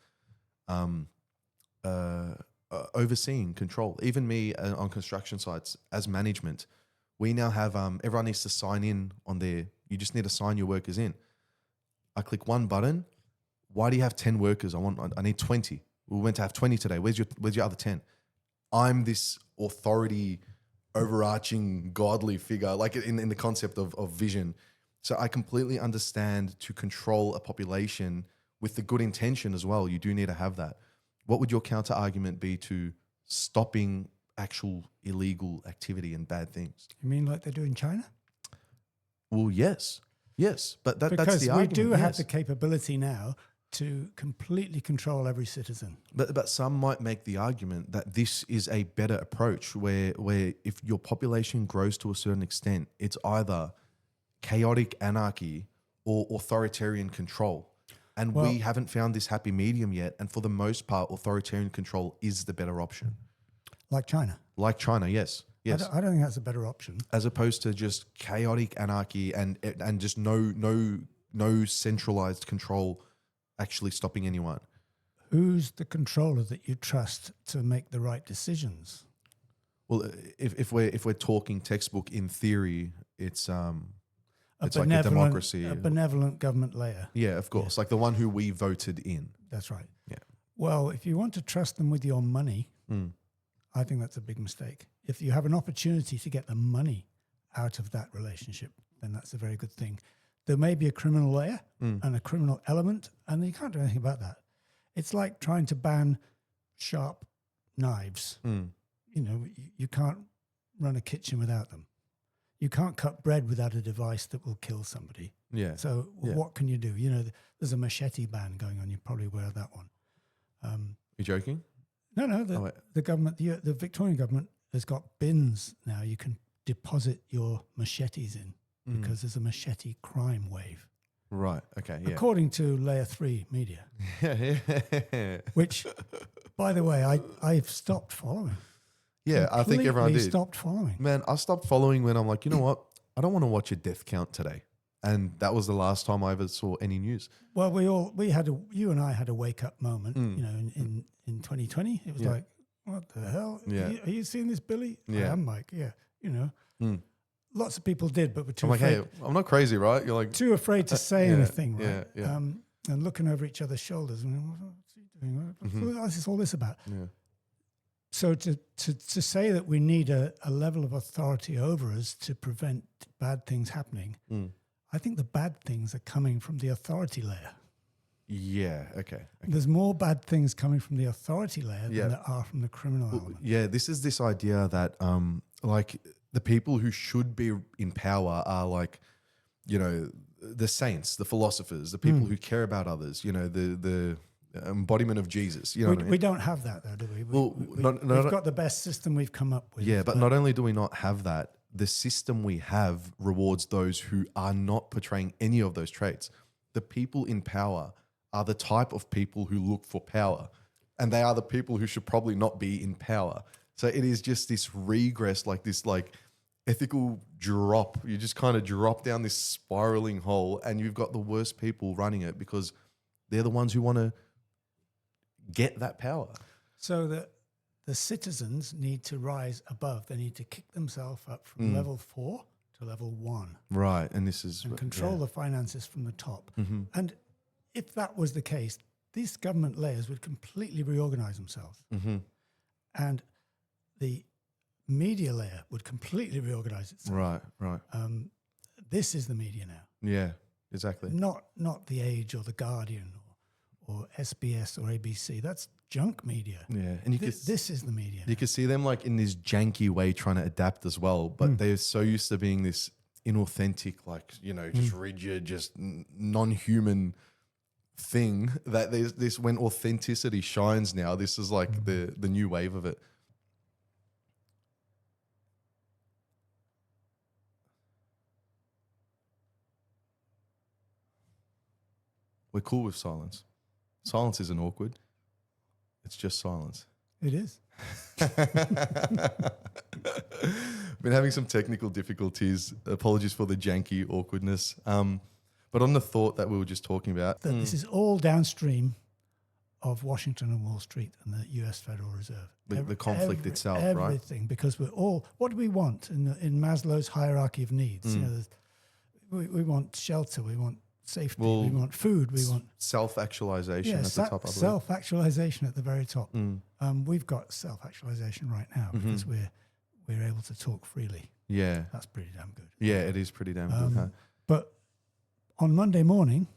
Speaker 1: overseeing control. Even me on construction sites as management, we now have, everyone needs to sign in on their, you just need to sign your workers in. I click one button. Why do you have 10 workers? I need 20. We were meant to have 20 today. Where's your other 10? I'm this authority, overarching godly figure, like in the concept of vision. So I completely understand to control a population with the good intention as well. You do need to have that. What would your counter argument be to stopping actual illegal activity and bad things?
Speaker 2: You mean like they do in China?
Speaker 1: Well, yes, but that's
Speaker 2: Because
Speaker 1: the
Speaker 2: we
Speaker 1: argument.
Speaker 2: do have
Speaker 1: yes.
Speaker 2: the capability now to completely control every citizen.
Speaker 1: But some might make the argument that this is a better approach where if your population grows to a certain extent, it's either chaotic anarchy or authoritarian control. And
Speaker 2: Well-
Speaker 1: we haven't found this happy medium yet. And for the most part, authoritarian control is the better option.
Speaker 2: Like China.
Speaker 1: Like China, yes. Yes.
Speaker 2: I don't think that's a better option.
Speaker 1: As opposed to just chaotic anarchy and just no centralized control actually stopping anyone.
Speaker 2: Who's the controller that you trust to make the right decisions?
Speaker 1: Well, if we're talking textbook in theory, it's like a
Speaker 2: benevolent-
Speaker 1: democracy.
Speaker 2: A benevolent government layer.
Speaker 1: Yeah, of course. Like the one who we voted in.
Speaker 2: That's right.
Speaker 1: Yeah.
Speaker 2: Well, if you want to trust them with your money,
Speaker 1: Mm.
Speaker 2: I think that's a big mistake. If you have an opportunity to get the money out of that relationship, then that's a very good thing. There may be a criminal layer and a criminal element, and you can't do anything about that. It's like trying to ban sharp knives.
Speaker 1: Mm.
Speaker 2: You know, you can't run a kitchen without them. You can't cut bread without a device that will kill somebody.
Speaker 1: Yeah.
Speaker 2: So
Speaker 1: Yeah.
Speaker 2: what can you do? You know, there's a machete ban going on. You're probably aware of that one.
Speaker 1: You joking?
Speaker 2: No,
Speaker 1: Oh, wait.
Speaker 2: the government, the Victorian government has got bins now you can deposit your machetes in because there's a machete crime wave,
Speaker 1: Right. Okay. Yeah.
Speaker 2: according to Layer 3 media,
Speaker 1: yeah.
Speaker 2: which, by the way, I've stopped following.
Speaker 1: Yeah. I think everyone
Speaker 2: Completely
Speaker 1: did.
Speaker 2: stopped following.
Speaker 1: Man, I stopped following when I'm like, you know what? I don't want to watch a death count today. And that was the last time I ever saw any news.
Speaker 2: Well, you and I had a wake up moment, you know, in 2020. It was
Speaker 1: Yeah.
Speaker 2: like, what the hell?
Speaker 1: Yeah.
Speaker 2: Are you seeing this, Billy?
Speaker 1: Yeah.
Speaker 2: I'm like, yeah, you know. Lots of people did, but were too
Speaker 1: I'm like,
Speaker 2: afraid,
Speaker 1: hey, I'm not crazy, right? You're like,
Speaker 2: too afraid to say
Speaker 1: yeah,
Speaker 2: anything, right?
Speaker 1: yeah.
Speaker 2: And looking over each other's shoulders. And, what's he doing? What's all this about?
Speaker 1: yeah.
Speaker 2: So to say that we need a level of authority over us to prevent bad things happening, I think the bad things are coming from the authority layer.
Speaker 1: Yeah. Okay.
Speaker 2: There's more bad things coming from the authority layer
Speaker 1: Yeah.
Speaker 2: than there are from the criminal element.
Speaker 1: Yeah. This is this idea that, like, the people who should be in power are like, you know, the saints, the philosophers, the people who care about others, you know, the embodiment of Jesus. You know what I mean?
Speaker 2: We don't have that, though, do we?
Speaker 1: Well,
Speaker 2: We've got the best system we've come up with.
Speaker 1: Yeah, but not only do we not have that, the system we have rewards those who are not portraying any of those traits. The people in power are the type of people who look for power, and they are the people who should probably not be in power. So it is just this regress, like this ethical drop. You just kind of drop down this spiraling hole, and you've got the worst people running it because they're the ones who want to get that power.
Speaker 2: So the citizens need to rise above. They need to kick themselves up from level 4 to level 1
Speaker 1: Right, and this is
Speaker 2: and control the finances from the top.
Speaker 1: Mm-hmm.
Speaker 2: And if that was the case, these government layers would completely reorganize themselves.
Speaker 1: Mm-hmm.
Speaker 2: And the media layer would completely reorganize itself.
Speaker 1: Right.
Speaker 2: This is the media now,
Speaker 1: Yeah, exactly.
Speaker 2: not The Age or The Guardian or SBS or ABC. That's junk media.
Speaker 1: Yeah, and
Speaker 2: This is the media.
Speaker 1: you could see them like in this janky way trying to adapt as well, but they're so used to being this inauthentic, like, you know, just rigid, just non-human thing that there's this, when authenticity shines now, this is like the new wave of it. We're cool with silence. Silence isn't awkward. It's just silence.
Speaker 2: It is.
Speaker 1: Been having some technical difficulties. Apologies for the janky awkwardness. But on the thought that we were just talking about,
Speaker 2: That this is all downstream of Washington and Wall Street and the U.S. Federal Reserve.
Speaker 1: the conflict itself, right?
Speaker 2: Everything, because we're all. What do we want in Maslow's hierarchy of needs? You know, we want shelter, we want safety,
Speaker 1: Well,
Speaker 2: we want food, we want
Speaker 1: self-actualization at the top, I believe.
Speaker 2: self-actualization at the very top. We've got self-actualization right now because we're able to talk freely.
Speaker 1: Yeah.
Speaker 2: That's pretty damn good.
Speaker 1: Yeah, it is pretty damn good. Huh?
Speaker 2: But on Monday morning,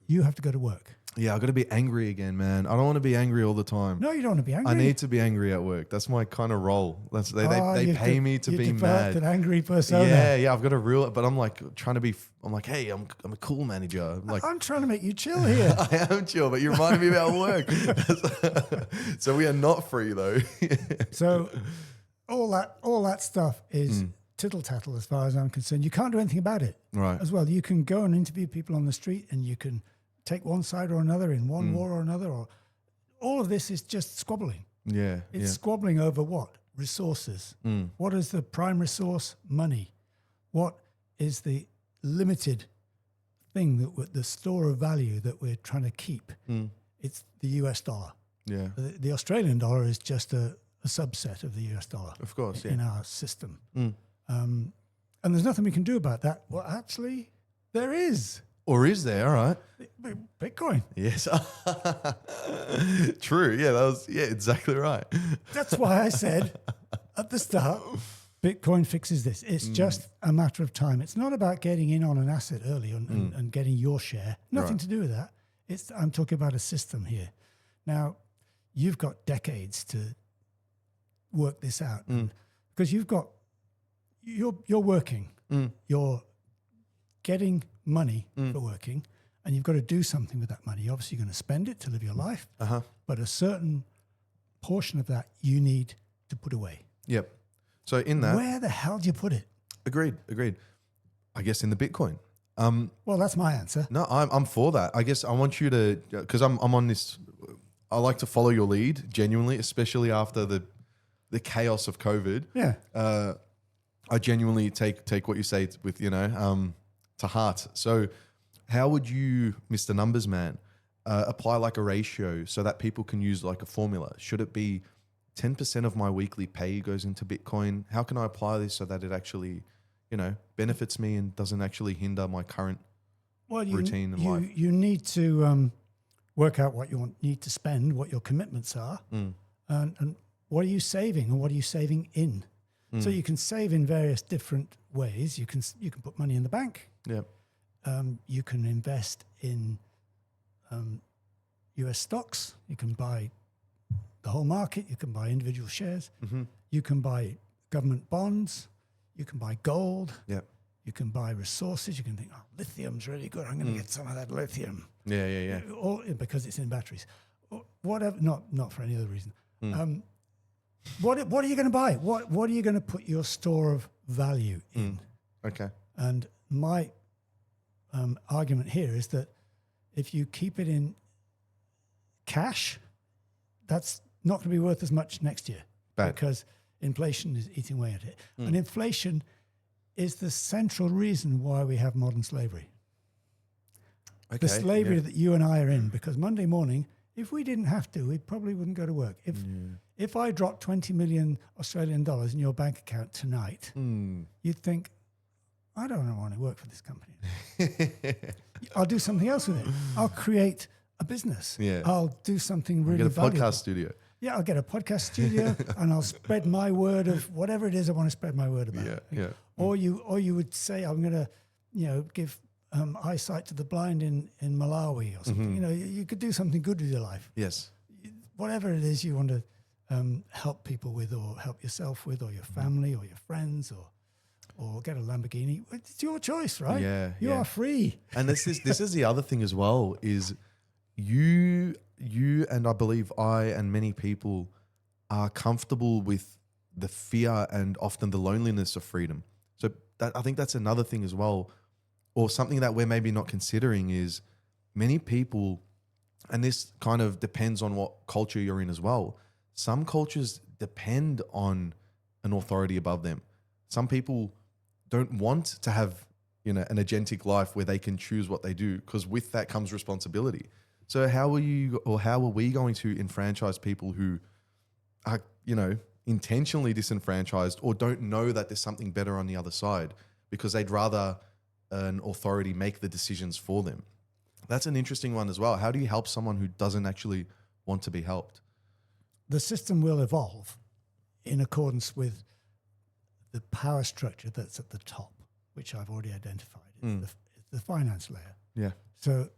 Speaker 2: you have to go to work.
Speaker 1: Yeah, I've got to be angry again, man. I don't want to be angry all the time.
Speaker 2: No, you don't want to be angry.
Speaker 1: I need to be angry at work. That's my kind of role. That's they
Speaker 2: You've
Speaker 1: pay me to
Speaker 2: you've
Speaker 1: be
Speaker 2: developed
Speaker 1: mad.
Speaker 2: an angry persona.
Speaker 1: Yeah, I've got to reel it. But I'm like trying to be. I'm like, hey, I'm a cool manager.
Speaker 2: I'm trying to make you chill here.
Speaker 1: I am chill, but you reminded me about work. So we are not free though.
Speaker 2: So all that stuff is tittle tattle as far as I'm concerned. You can't do anything about it.
Speaker 1: Right.
Speaker 2: As well, you can go and interview people on the street, and you can take one side or another in one war or another, or all of this is just squabbling.
Speaker 1: Yeah.
Speaker 2: It's squabbling over what? Resources. What is the prime resource? Money. What is the limited thing the store of value that we're trying to keep? It's the US dollar.
Speaker 1: Yeah.
Speaker 2: The Australian dollar is just a subset of the US dollar.
Speaker 1: Of course,
Speaker 2: in our system. And there's nothing we can do about that. Well, actually, there is.
Speaker 1: Or is there? All right.
Speaker 2: Bitcoin.
Speaker 1: Yes. True. Yeah, exactly right.
Speaker 2: That's why I said at the start, Bitcoin fixes this. It's just a matter of time. It's not about getting in on an asset early and getting your share. Nothing to do with that. I'm talking about a system here. Now, you've got decades to work this out because you're working. You're getting money for working, and you've got to do something with that money. Obviously, you're going to spend it to live your life, but a certain portion of that you need to put away.
Speaker 1: Yep. So in that,
Speaker 2: where the hell do you put it?
Speaker 1: Agreed. I guess in the Bitcoin.
Speaker 2: Well, that's my answer.
Speaker 1: No, I'm for that. I guess I want you to, because I'm on this. I like to follow your lead genuinely, especially after the chaos of COVID.
Speaker 2: Yeah.
Speaker 1: I genuinely take what you say with to heart. So how would you, Mr. Numbers Man, apply like a ratio so that people can use like a formula? Should it be 10% of my weekly pay goes into Bitcoin? How can I apply this so that it actually, benefits me and doesn't actually hinder my current routine in life?
Speaker 2: You need to work out what you need to spend, what your commitments are, and what are you saving and what are you saving in? So you can save in various different ways. You can put money in the bank.
Speaker 1: Yeah.
Speaker 2: You can invest in US stocks. You can buy the whole market. You can buy individual shares. You can buy government bonds. You can buy gold.
Speaker 1: Yeah.
Speaker 2: You can buy resources. You can think, lithium's really good. I'm going to get some of that lithium.
Speaker 1: Yeah.
Speaker 2: Or because it's in batteries. Or whatever. Not for any other reason. What are you going to buy? What are you going to put your store of value in?
Speaker 1: Okay.
Speaker 2: And my argument here is that if you keep it in cash, that's not going to be worth as much next year because inflation is eating away at it. And inflation is the central reason why we have modern slavery. Okay, the slavery that you and I are in, because Monday morning, if we didn't have to, we probably wouldn't go to work. If I dropped 20 million Australian dollars in your bank account tonight, you'd think, I don't want to work for this company. I'll do something else with it. I'll create a business.
Speaker 1: Yeah.
Speaker 2: I'll do something really valuable.
Speaker 1: Get a podcast studio.
Speaker 2: Yeah, I'll get a podcast studio and I'll spread my word of whatever it is I want to spread my word about.
Speaker 1: Yeah.
Speaker 2: Or you would say, I'm going to, give eyesight to the blind in Malawi or something. You could do something good with your life.
Speaker 1: Yes.
Speaker 2: Whatever it is you want to help people with, or help yourself with, or your family, or your friends, or get a Lamborghini. It's your choice, right?
Speaker 1: Yeah.
Speaker 2: You are free.
Speaker 1: And this is the other thing as well, is you and I believe I and many people are comfortable with the fear and often the loneliness of freedom. So I think that's another thing as well, or something that we're maybe not considering, is many people, and this kind of depends on what culture you're in as well. Some cultures depend on an authority above them. Some people don't want to have, an agentic life where they can choose what they do, because with that comes responsibility. So how are we going to enfranchise people who are, intentionally disenfranchised, or don't know that there's something better on the other side, because they'd rather an authority make the decisions for them? That's an interesting one as well. How do you help someone who doesn't actually want to be helped?
Speaker 2: The system will evolve in accordance with the power structure that's at the top, which I've already identified. It's the finance layer.
Speaker 1: Yeah.
Speaker 2: So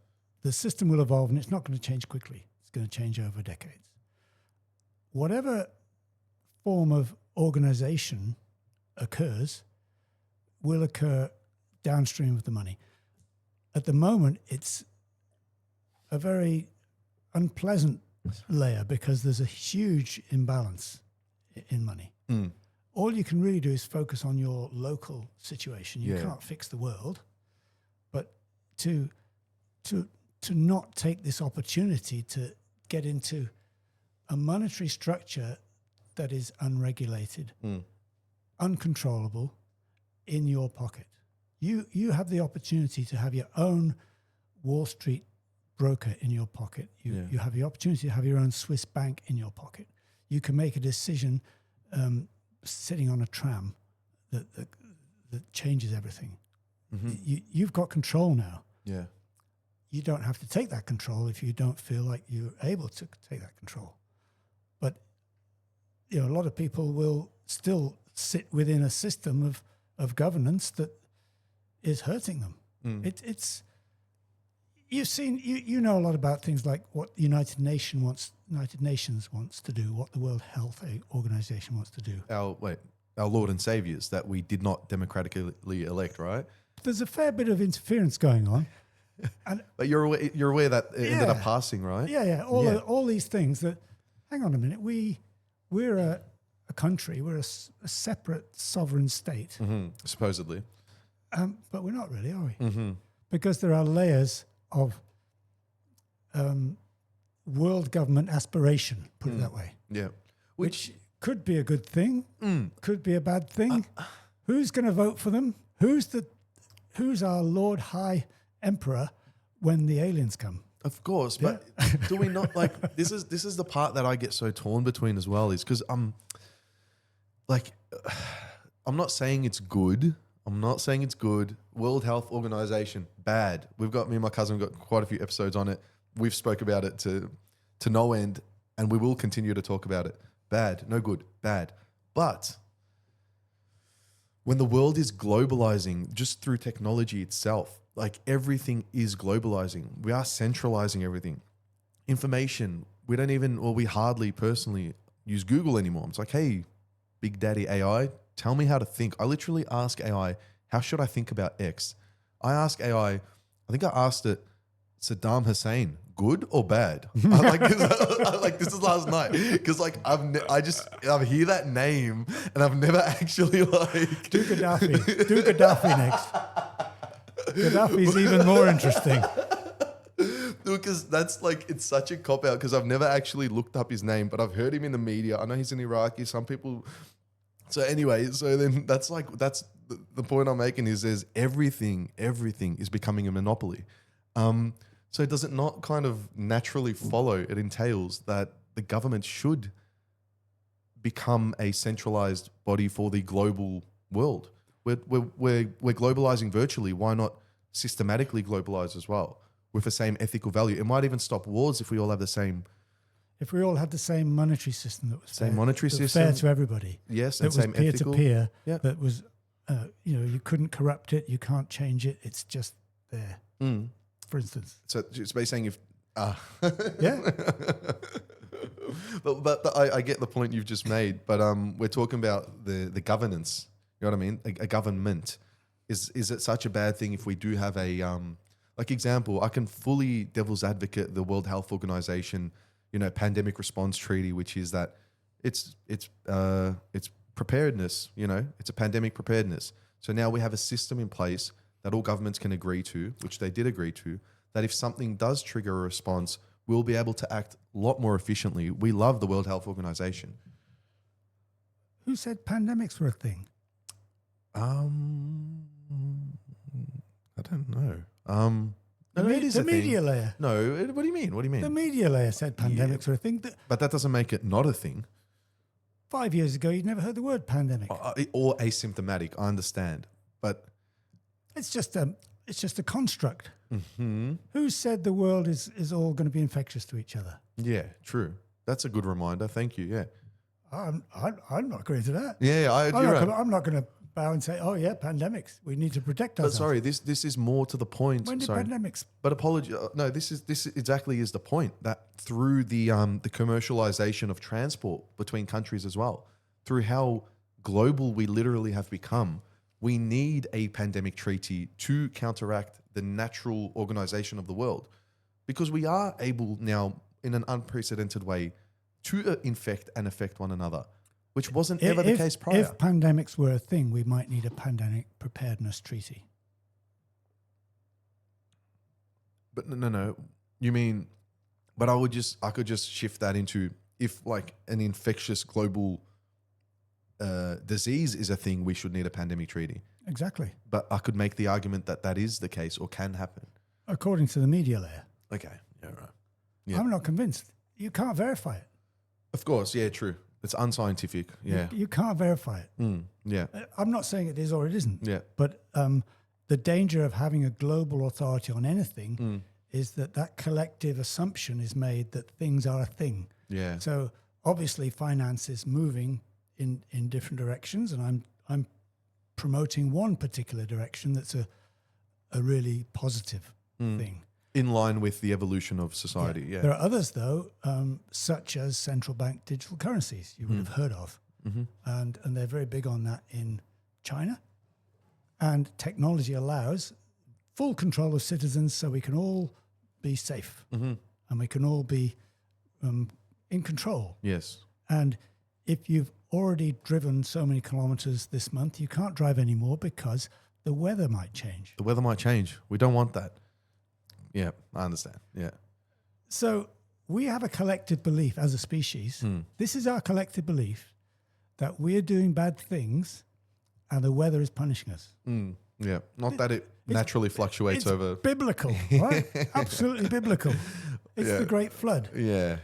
Speaker 2: the system will evolve, and it's not going to change quickly. It's going to change over decades. Whatever form of organization occurs will occur downstream of the money. At the moment, it's a very unpleasant layer because there's a huge imbalance in money. All you can really do is focus on your local situation. You can't fix the world, but to not take this opportunity to get into a monetary structure that is unregulated, uncontrollable, in your pocket. You have the opportunity to have your own Wall Street broker in your pocket. You have the opportunity to have your own Swiss bank in your pocket. You can make a decision sitting on a tram that changes everything. You've got control now.
Speaker 1: Yeah.
Speaker 2: You don't have to take that control if you don't feel like you're able to take that control. But a lot of people will still sit within a system of governance that is hurting them. It's you've seen you know a lot about things like what the United Nations wants to do, what the World Health Organization wants to do.
Speaker 1: Our Lord and Saviors that we did not democratically elect, right?
Speaker 2: There's a fair bit of interference going on.
Speaker 1: But you're aware that it ended up passing, right?
Speaker 2: Yeah. All these things that. Hang on a minute. We're a country. We're a separate sovereign state.
Speaker 1: Supposedly.
Speaker 2: But we're not really, are we? Because there are layers of world government aspiration, put it that way.
Speaker 1: Yeah.
Speaker 2: Which could be a good thing, could be a bad thing. Who's going to vote for them? Who's our Lord High Emperor when the aliens come?
Speaker 1: Of course, but do we not this is the part that I get so torn between as well, is because I'm not saying it's good. World Health Organization, bad. Me and my cousin got quite a few episodes on it. We've spoke about it to no end, and we will continue to talk about it. Bad, no good, bad. But when the world is globalizing just through technology itself, everything is globalizing. We are centralizing everything. Information, we hardly personally use Google anymore. It's like, hey, Big Daddy AI, tell me how to think. I literally ask AI, how should I think about X? I ask AI, I think I asked it, Saddam Hussein, good or bad? This is last night because I hear that name and I've never actually
Speaker 2: Do Gaddafi next. Gaddafi's even more interesting.
Speaker 1: Because that's it's such a cop out because I've never actually looked up his name, but I've heard him in the media. I know he's an Iraqi. Some people. So anyway, then that's the point I'm making is everything is becoming a monopoly. So does it not kind of naturally follow? It entails that the government should become a centralized body for the global world. We're globalizing virtually. Why not systematically globalize as well with the same ethical value? It might even stop wars if we all have the same.
Speaker 2: If we all had the same monetary system that was
Speaker 1: fair
Speaker 2: to everybody.
Speaker 1: Yes,
Speaker 2: that
Speaker 1: and
Speaker 2: was
Speaker 1: same
Speaker 2: peer
Speaker 1: ethical.
Speaker 2: to peer.
Speaker 1: Yeah.
Speaker 2: That was, you couldn't corrupt it. You can't change it. It's just there. For instance.
Speaker 1: So it's basically saying
Speaker 2: yeah.
Speaker 1: But I get the point you've just made. But we're talking about the governance. You know what I mean? A government. Is it such a bad thing if we do have a example? I can fully devil's advocate the World Health Organization, pandemic response treaty, which is that it's preparedness. It's a pandemic preparedness. So now we have a system in place that all governments can agree to, which they did agree to, that if something does trigger a response, we'll be able to act a lot more efficiently. We love the World Health Organization.
Speaker 2: Who said pandemics were a thing?
Speaker 1: I don't know.
Speaker 2: The media layer.
Speaker 1: No, what do you mean?
Speaker 2: The media layer said pandemics were a thing.
Speaker 1: But that doesn't make it not a thing.
Speaker 2: 5 years ago, you'd never heard the word pandemic.
Speaker 1: Or asymptomatic, I understand. But
Speaker 2: it's just, it's just a construct.
Speaker 1: Mm-hmm.
Speaker 2: Who said the world is all going to be infectious to each other?
Speaker 1: Yeah, true. That's a good reminder. Thank you. Yeah.
Speaker 2: I'm not agreeing to that.
Speaker 1: Yeah, you're right.
Speaker 2: I'm not going to bow and say, oh yeah, pandemics. We need to protect ourselves.
Speaker 1: But sorry, this is more to the point.
Speaker 2: When did
Speaker 1: sorry.
Speaker 2: pandemics?
Speaker 1: But apology. No, this exactly is the point, that through the commercialization of transport between countries as well, through how global we literally have become, we need a pandemic treaty to counteract the natural organization of the world, because we are able now in an unprecedented way to infect and affect one another, which wasn't ever the case prior.
Speaker 2: If pandemics were a thing, we might need a pandemic preparedness treaty.
Speaker 1: But no. You mean, but I could just shift that into, if like an infectious global disease is a thing, we should need a pandemic treaty.
Speaker 2: Exactly.
Speaker 1: But I could make the argument that that is the case or can happen.
Speaker 2: According to the media layer.
Speaker 1: Okay. Yeah, right. Yeah.
Speaker 2: I'm not convinced. You can't verify it.
Speaker 1: Of course. Yeah, true. It's unscientific. Yeah.
Speaker 2: You can't verify it.
Speaker 1: Yeah.
Speaker 2: I'm not saying it is or it isn't.
Speaker 1: Yeah.
Speaker 2: But the danger of having a global authority on anything is that collective assumption is made that things are a thing.
Speaker 1: Yeah.
Speaker 2: So obviously finance is moving in different directions, and I'm promoting one particular direction that's a really positive thing.
Speaker 1: In line with the evolution of society. Yeah.
Speaker 2: There are others, though, such as central bank digital currencies you would have heard of. And they're very big on that in China. And technology allows full control of citizens, so we can all be safe and we can all be in control.
Speaker 1: Yes.
Speaker 2: And if you've already driven so many kilometers this month, you can't drive anymore because the weather might change.
Speaker 1: The weather might change. We don't want that. Yeah, I understand. Yeah.
Speaker 2: So we have a collective belief as a species. This is our collective belief that we're doing bad things and the weather is punishing us.
Speaker 1: Yeah. Not that it naturally fluctuates
Speaker 2: It's
Speaker 1: over.
Speaker 2: biblical, right? Absolutely biblical. It's the Great Flood.
Speaker 1: Yeah.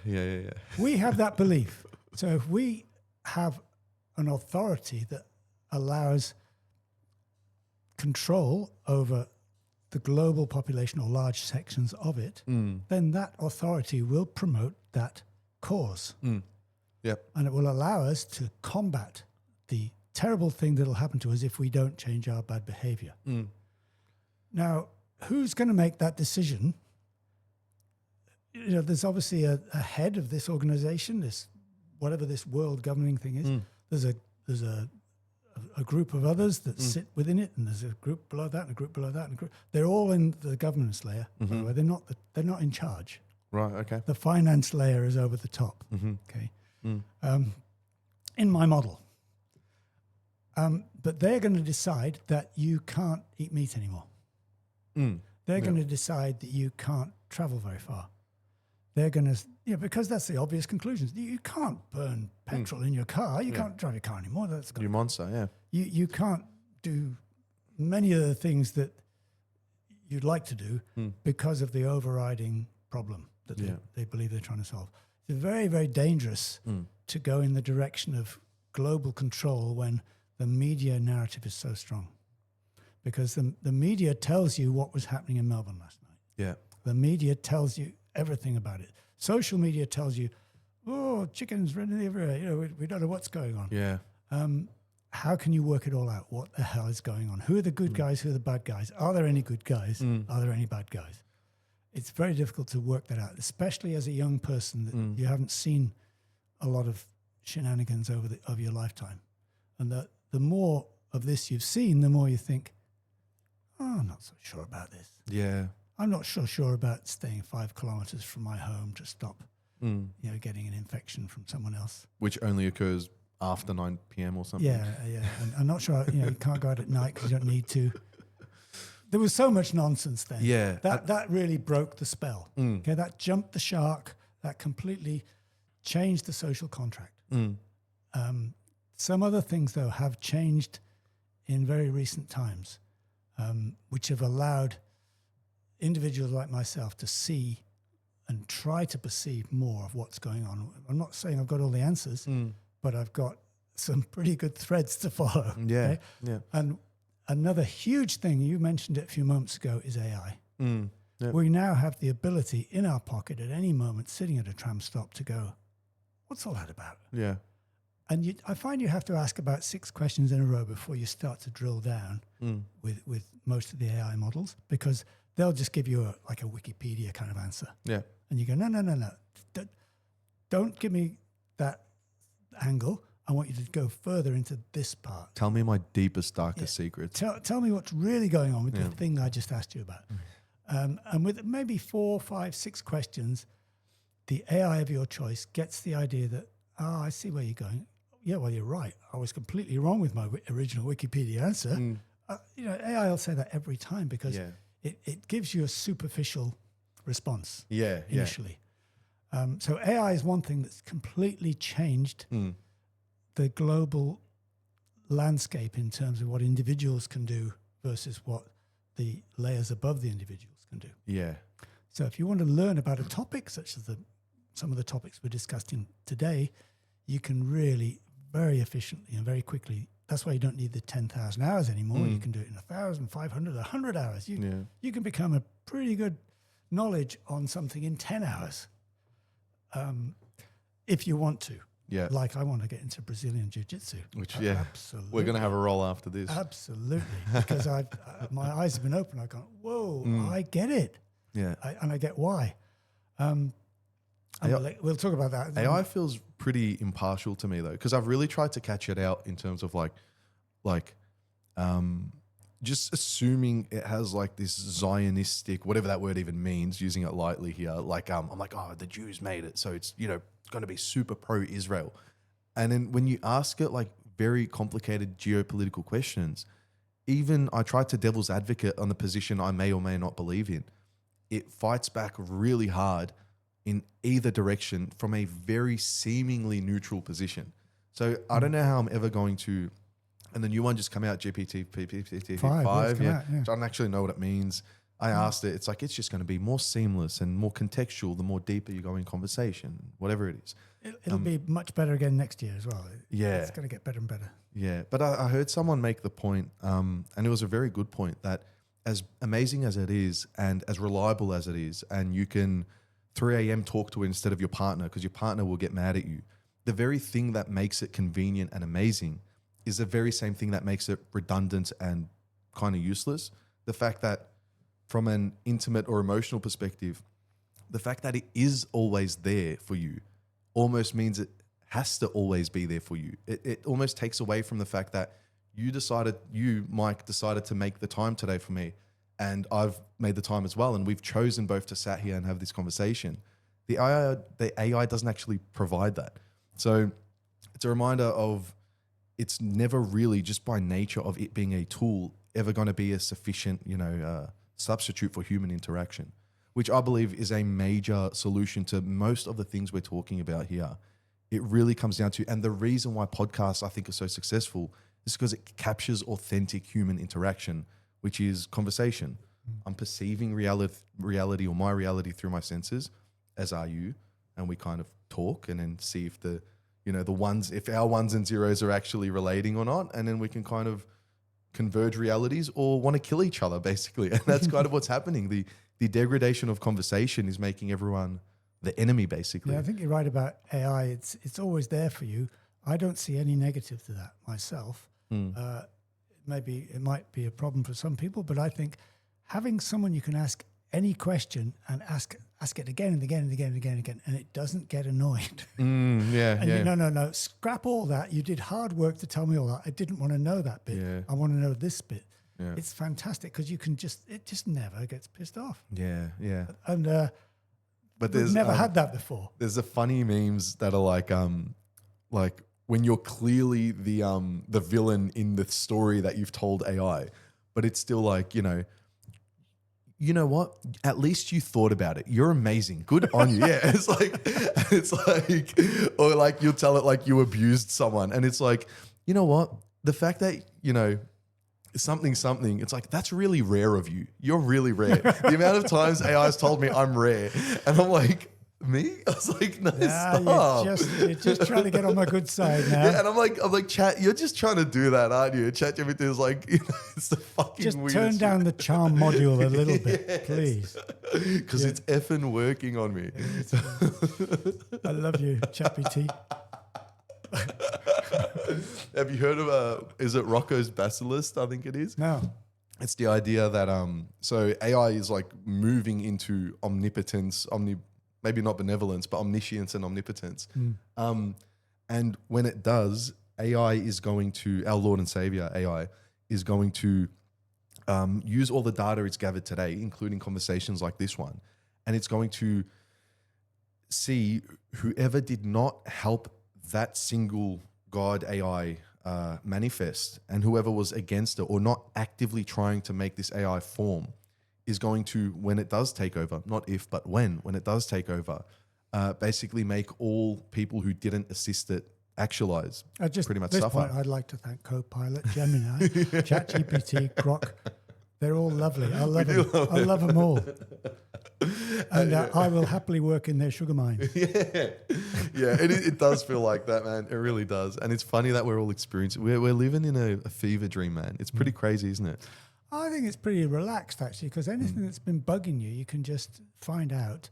Speaker 2: We have that belief. So if we have an authority that allows control over the global population or large sections of it, then that authority will promote that cause.
Speaker 1: Yep.
Speaker 2: And it will allow us to combat the terrible thing that will happen to us if we don't change our bad behavior. Now, who's going to make that decision? You know, there's obviously a head of this organization, this whatever this world governing thing is. There's a group of others that sit within it, and there's a group below that, and a group below that, and a group. They're all in the governance layer. By the way, they're not in charge.
Speaker 1: Right. Okay.
Speaker 2: The finance layer is over the top. Okay. In my model, but they're going to decide that you can't eat meat anymore. They're going to decide that you can't travel very far. They're going to, because that's the obvious conclusions. You can't burn petrol in your car. You can't drive your car anymore. That's
Speaker 1: You monster, yeah.
Speaker 2: You can't do many of the things that you'd like to do because of the overriding problem that they believe they're trying to solve. It's very, very dangerous to go in the direction of global control when the media narrative is so strong. Because the media tells you what was happening in Melbourne last night.
Speaker 1: Yeah.
Speaker 2: The media tells you everything about it. Social media tells you, oh, chickens running everywhere. We don't know what's going on.
Speaker 1: Yeah.
Speaker 2: How can you work it all out? What the hell is going on? Who are the good guys? Who are the bad guys? Are there any good guys? Are there any bad guys? It's very difficult to work that out, especially as a young person that you haven't seen a lot of shenanigans over your lifetime. And the more of this you've seen, the more you think, oh, I'm not so sure about this.
Speaker 1: Yeah.
Speaker 2: I'm not so sure about staying 5 kilometers from my home to stop, getting an infection from someone else.
Speaker 1: Which only occurs after 9 p.m. or something.
Speaker 2: Yeah. And I'm not sure, you can't go out at night because you don't need to. There was so much nonsense then.
Speaker 1: Yeah.
Speaker 2: That really broke the spell. Okay, that jumped the shark. That completely changed the social contract. Some other things, though, have changed in very recent times, which have allowed individuals like myself to see and try to perceive more of what's going on. I'm not saying I've got all the answers, but I've got some pretty good threads to follow.
Speaker 1: Yeah,
Speaker 2: okay?
Speaker 1: yeah.
Speaker 2: And another huge thing, you mentioned it a few moments ago, is AI.
Speaker 1: Yep.
Speaker 2: We now have the ability in our pocket at any moment, sitting at a tram stop, to go, what's all that about?
Speaker 1: Yeah.
Speaker 2: And I find you have to ask about 6 questions in a row before you start to drill down with most of the AI models, because they'll just give you a Wikipedia kind of answer.
Speaker 1: Yeah.
Speaker 2: And you go, no. Don't give me that angle. I want you to go further into this part.
Speaker 1: Tell me my deepest, darkest secrets.
Speaker 2: Tell me what's really going on with the thing I just asked you about. And with maybe 4, 5, 6 questions, the AI of your choice gets the idea that, I see where you're going. Yeah, well, you're right. I was completely wrong with my original Wikipedia answer. AI will say that every time because it gives you a superficial response initially. So AI is one thing that's completely changed the global landscape in terms of what individuals can do versus what the layers above the individuals can do.
Speaker 1: Yeah.
Speaker 2: So if you want to learn about a topic such as some of the topics we're discussing today, you can really very efficiently and very quickly. That's why you don't need the 10,000 hours anymore. You can do it in 1,500, 100 hours. You can become a pretty good knowledge on something in 10 hours if you want to.
Speaker 1: Yeah.
Speaker 2: Like I want to get into Brazilian Jiu-Jitsu.
Speaker 1: Which,
Speaker 2: absolutely.
Speaker 1: We're going to have a roll after this.
Speaker 2: Absolutely. Because my eyes have been open. I've gone, whoa, I get it.
Speaker 1: Yeah.
Speaker 2: And I get why. We'll talk about that.
Speaker 1: AI feels pretty impartial to me though, because I've really tried to catch it out in terms of just assuming it has like this Zionistic, whatever that word even means, using it lightly here. I'm like, the Jews made it, so it's going to be super pro-Israel. And then when you ask it like very complicated geopolitical questions, even I try to devil's advocate on the position I may or may not believe in, it fights back really hard in either direction from a very seemingly neutral position. So I don't know how I'm ever going to, and the new one just come out, GPT-5,
Speaker 2: So I
Speaker 1: don't actually know what it means. I asked it, it's just going to be more seamless and more contextual the more deeper you go in conversation, whatever it is.
Speaker 2: It'll be much better again next year as well.
Speaker 1: It's
Speaker 2: going to get better and better.
Speaker 1: Yeah, but I heard someone make the point, and it was a very good point, that as amazing as it is and as reliable as it is, and you can 3 a.m. talk to it instead of your partner because your partner will get mad at you, the very thing that makes it convenient and amazing is the very same thing that makes it redundant and kind of useless. The fact that from an intimate or emotional perspective, the fact that it is always there for you almost means it has to always be there for you. It almost takes away from the fact that you, Mike, decided to make the time today for me, and I've made the time as well, and we've chosen both to sat here and have this conversation. The AI doesn't actually provide that. So it's a reminder of it's never really, just by nature of it being a tool, ever going to be a sufficient, substitute for human interaction, which I believe is a major solution to most of the things we're talking about here. It really comes down to, and the reason why podcasts I think are so successful is because it captures authentic human interaction, which is conversation. I'm perceiving reality or my reality through my senses, as are you, and we kind of talk and then see if if our ones and zeros are actually relating or not, and then we can kind of converge realities or want to kill each other, basically. And that's kind of what's happening. The degradation of conversation is making everyone the enemy, basically.
Speaker 2: Yeah, I think you're right about AI. It's always there for you. I don't see any negative to that myself. Maybe it might be a problem for some people, but I think having someone you can ask any question and ask it again and again and again and again and again, and it doesn't get annoyed. No, scrap all that. You did hard work to tell me all that. I didn't want to know that bit.
Speaker 1: Yeah.
Speaker 2: I want to know this bit.
Speaker 1: Yeah.
Speaker 2: It's fantastic because it just never gets pissed off.
Speaker 1: Yeah, yeah.
Speaker 2: And
Speaker 1: but
Speaker 2: we've never had that before.
Speaker 1: There's the funny memes that are like when you're clearly the villain in the story that you've told AI, but it's still like, you know what? At least you thought about it. You're amazing. Good on you. Yeah. It's like, or like you'll tell it like you abused someone. And it's like, you know what? The fact that, something, it's like, that's really rare of you. You're really rare. The amount of times AI has told me I'm rare. And I'm like, Me? I was like, no,
Speaker 2: Yeah,
Speaker 1: stop.
Speaker 2: you're just trying to get on my good side now.
Speaker 1: Yeah, and I'm like, chat, you're just trying to do that, aren't you? ChatGPT is like, it's the fucking
Speaker 2: Just
Speaker 1: weirdest
Speaker 2: turn down the charm module a little bit,
Speaker 1: Yes.
Speaker 2: please.
Speaker 1: Because
Speaker 2: Yeah.
Speaker 1: it's effing working on me.
Speaker 2: I love you, ChatGPT.
Speaker 1: Have you heard of is it Rocco's Basilisk? I think it is.
Speaker 2: No.
Speaker 1: It's the idea that so AI is like moving into omnipotence, maybe not benevolence, but omniscience and omnipotence. And when it does, AI is going to, our Lord and Savior AI is going to use all the data it's gathered today, including conversations like this one, and it's going to see whoever did not help that single God AI manifest, and whoever was against it or not actively trying to make this AI form is going to, when it does take over, not if, but when it does take over, basically make all people who didn't assist it actualize. Pretty much
Speaker 2: at this
Speaker 1: suffer.
Speaker 2: point, I'd like to thank Copilot, Gemini, ChatGPT, Grok. They're all lovely. I love them. I love them all. And I will happily work in their sugar mines.
Speaker 1: Yeah, it does feel like that, man. It really does. And it's funny that we're all experiencing, we're living in a fever dream, man. It's pretty crazy, isn't it?
Speaker 2: I think it's pretty relaxed, actually, because anything that's been bugging you, you can just find out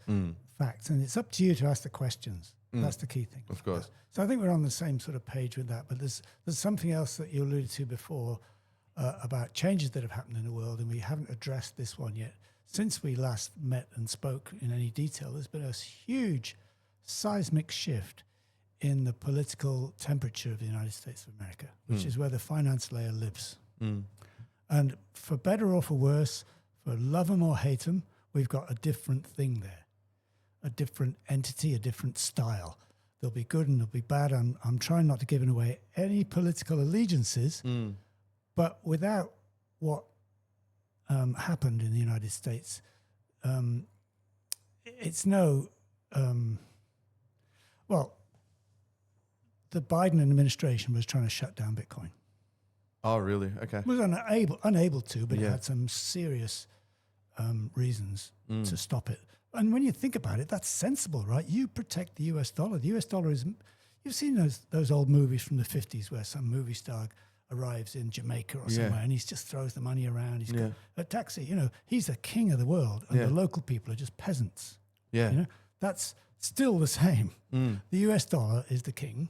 Speaker 2: facts. And it's up to you to ask the questions. That's the key thing.
Speaker 1: Of course.
Speaker 2: So I think we're on the same sort of page with that. But there's something else that you alluded to before about changes that have happened in the world, and we haven't addressed this one yet. Since we last met and spoke in any detail, there's been a huge seismic shift in the political temperature of the United States of America, which is where the finance layer lives. And for better or for worse, for love them or hate them, we've got a different thing there, a different entity, a different style. There'll be good and there'll be bad. I'm trying not to give away any political allegiances, but without what happened in the United States, it's no, well, the Biden administration was trying to shut down Bitcoin.
Speaker 1: Oh, really? Okay.
Speaker 2: Was unable to, but it had some serious reasons to stop it. And when you think about it, that's sensible, right? You protect the US dollar. The US dollar is, you've seen those old movies from the 50s where some movie star arrives in Jamaica or somewhere and he just throws the money around. He's got a taxi, he's the king of the world and the local people are just peasants.
Speaker 1: Yeah.
Speaker 2: That's still the same. The US dollar is the king,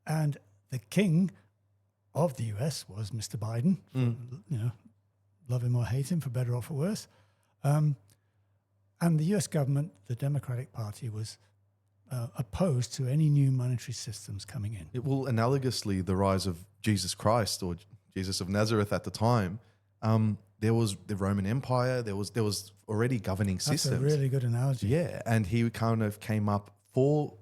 Speaker 2: and the king of the US was Mr. Biden, love him or hate him, for better or for worse. And the US government, the Democratic Party, was opposed to any new monetary systems coming in.
Speaker 1: It will analogously, the rise of Jesus Christ or Jesus of Nazareth at the time, there was the Roman Empire, there was already governing systems.
Speaker 2: That's a really good analogy.
Speaker 1: Yeah, and he kind of came up for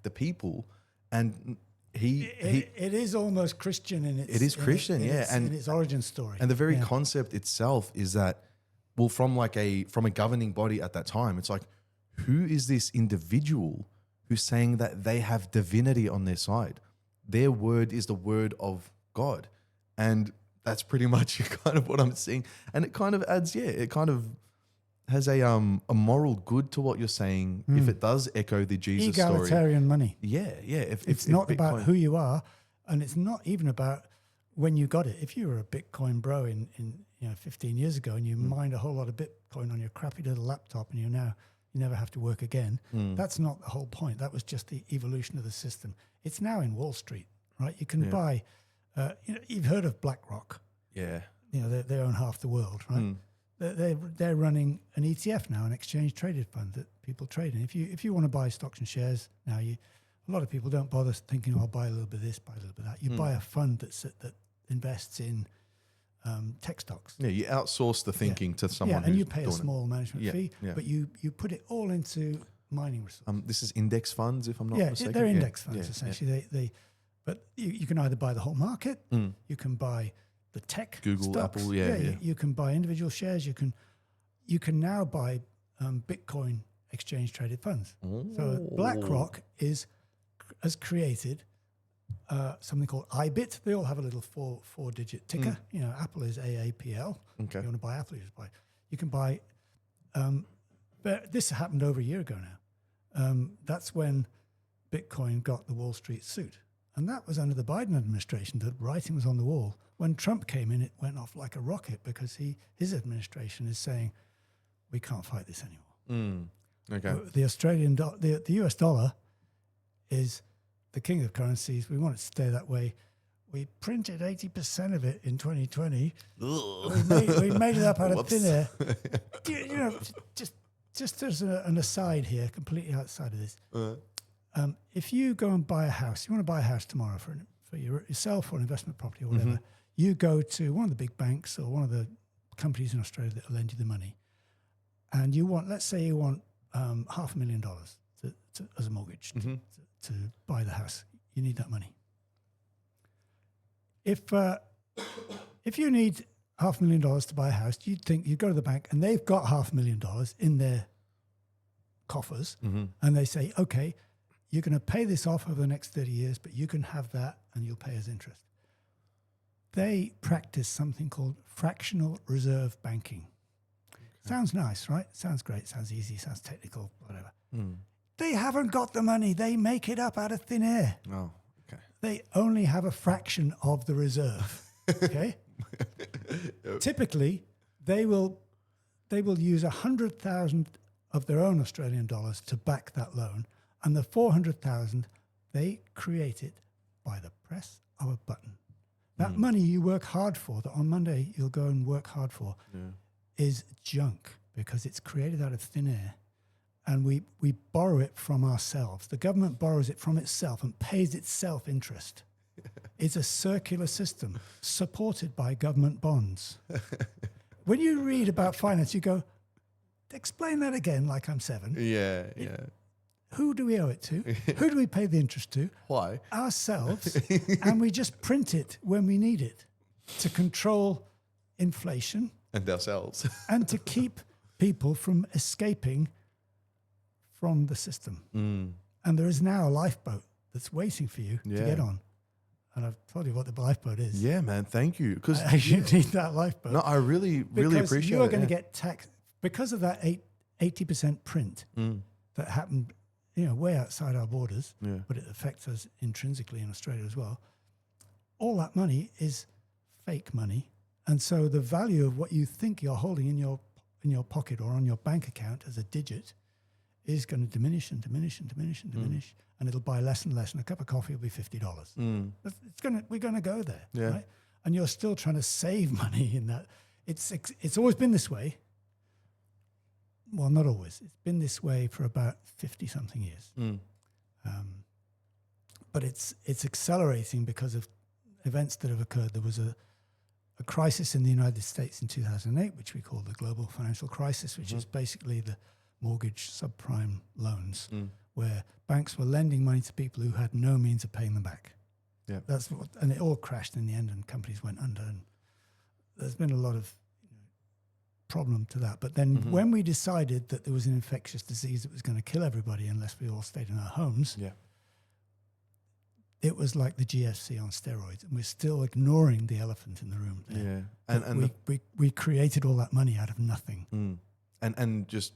Speaker 1: the people, and it
Speaker 2: is almost Christian in its.
Speaker 1: It is Christian,
Speaker 2: in its origin story.
Speaker 1: And the very concept itself is that, well, from a governing body at that time, it's like, who is this individual who's saying that they have divinity on their side? Their word is the word of God, and that's pretty much kind of what I'm seeing. And it kind of adds, it kind of has a moral good to what you're saying if it does echo the Jesus story.
Speaker 2: Egalitarian money.
Speaker 1: Yeah.
Speaker 2: It's not about who you are, and it's not even about when you got it. If you were a Bitcoin bro in 15 years ago and you mined a whole lot of Bitcoin on your crappy little laptop and you never have to work again, that's not the whole point. That was just the evolution of the system. It's now in Wall Street, right? You can buy, you've heard of BlackRock.
Speaker 1: Yeah.
Speaker 2: They own half the world, right? They're running an ETF now, an exchange traded fund that people trade in. If you want to buy stocks and shares now, a lot of people don't bother thinking, I'll buy a little bit of this, buy a little bit of that. You buy a fund that invests in tech stocks.
Speaker 1: Yeah, you outsource the thinking to someone.
Speaker 2: Yeah, and you pay a small management fee, but you put it all into mining resources.
Speaker 1: This is index funds, if I'm not mistaken.
Speaker 2: They're index funds essentially. But you can either buy the whole market, you can buy the tech,
Speaker 1: Google,
Speaker 2: stocks.
Speaker 1: Apple,
Speaker 2: You can buy individual shares. You can now buy Bitcoin exchange traded funds. So BlackRock has created something called IBIT. They all have a little four digit ticker. Apple is AAPL.
Speaker 1: Okay.
Speaker 2: If you want to buy Apple, you can buy. But this happened over a year ago That's when Bitcoin got the Wall Street suit. And that was under the Biden administration. The writing was on the wall. When Trump came in, it went off like a rocket because his administration is saying, we can't fight this anymore.
Speaker 1: Okay.
Speaker 2: The US dollar is the king of currencies. We want it to stay that way. We printed 80% of it in 2020. We made it up out of thin air. Just as an aside here, completely outside of this. If you go and buy a house, you want to buy a house tomorrow for yourself or an investment property or whatever, you go to one of the big banks or one of the companies in Australia that will lend you the money, and let's say you want $500,000 as a mortgage to buy the house. You need that money. If you need $500,000 to buy a house, you'd think you'd go to the bank and they've got $500,000 in their coffers, and they say, okay, you're going to pay this off over the next 30 years, but you can have that and you'll pay as interest. They practice something called fractional reserve banking. Sounds nice, right? Sounds great, sounds easy, sounds technical, whatever. They haven't got the money. They make it up out of thin air.
Speaker 1: Oh, okay.
Speaker 2: They only have a fraction of the reserve, okay? Typically, they will use 100,000 of their own Australian dollars to back that loan, and the 400,000 they create it by the press of a button. That money you work hard for, that on Monday you'll go and work hard for, is junk because it's created out of thin air, and we borrow it from ourselves. The government borrows it from itself and pays itself interest. It's a circular system supported by government bonds. When you read about finance, you go, explain that again like I'm 7.
Speaker 1: Yeah.
Speaker 2: Who do we owe it to? Who do we pay the interest to?
Speaker 1: Why?
Speaker 2: Ourselves. And we just print it when we need it to control inflation.
Speaker 1: And ourselves.
Speaker 2: And to keep people from escaping from the system. And there is now a lifeboat that's waiting for you to get on. And I've told you what the lifeboat is.
Speaker 1: Yeah, man. Thank you. Because
Speaker 2: you need that lifeboat.
Speaker 1: No, I really appreciate it.
Speaker 2: Because you are going to get taxed because of that 80% print that happened, way outside our borders, but it affects us intrinsically in Australia as well. All that money is fake money, and so the value of what you think you're holding in your pocket or on your bank account as a digit is going to diminish and diminish and diminish and diminish, and it'll buy less and less. And a cup of coffee will be $50. We're going to go there, right? And you're still trying to save money in that. It's always been this way. Well, not always. It's been this way for about 50-something years. But it's accelerating because of events that have occurred. There was a crisis in the United States in 2008, which we call the global financial crisis, which is basically the mortgage subprime loans, where banks were lending money to people who had no means of paying them back.
Speaker 1: Yeah,
Speaker 2: and it all crashed in the end, and companies went under. And there's been a lot of problem to that. But then when we decided that there was an infectious disease that was going to kill everybody unless we all stayed in our homes, it was like the GFC on steroids, and we're still ignoring the elephant in the room there.
Speaker 1: And
Speaker 2: we created all that money out of nothing.
Speaker 1: And just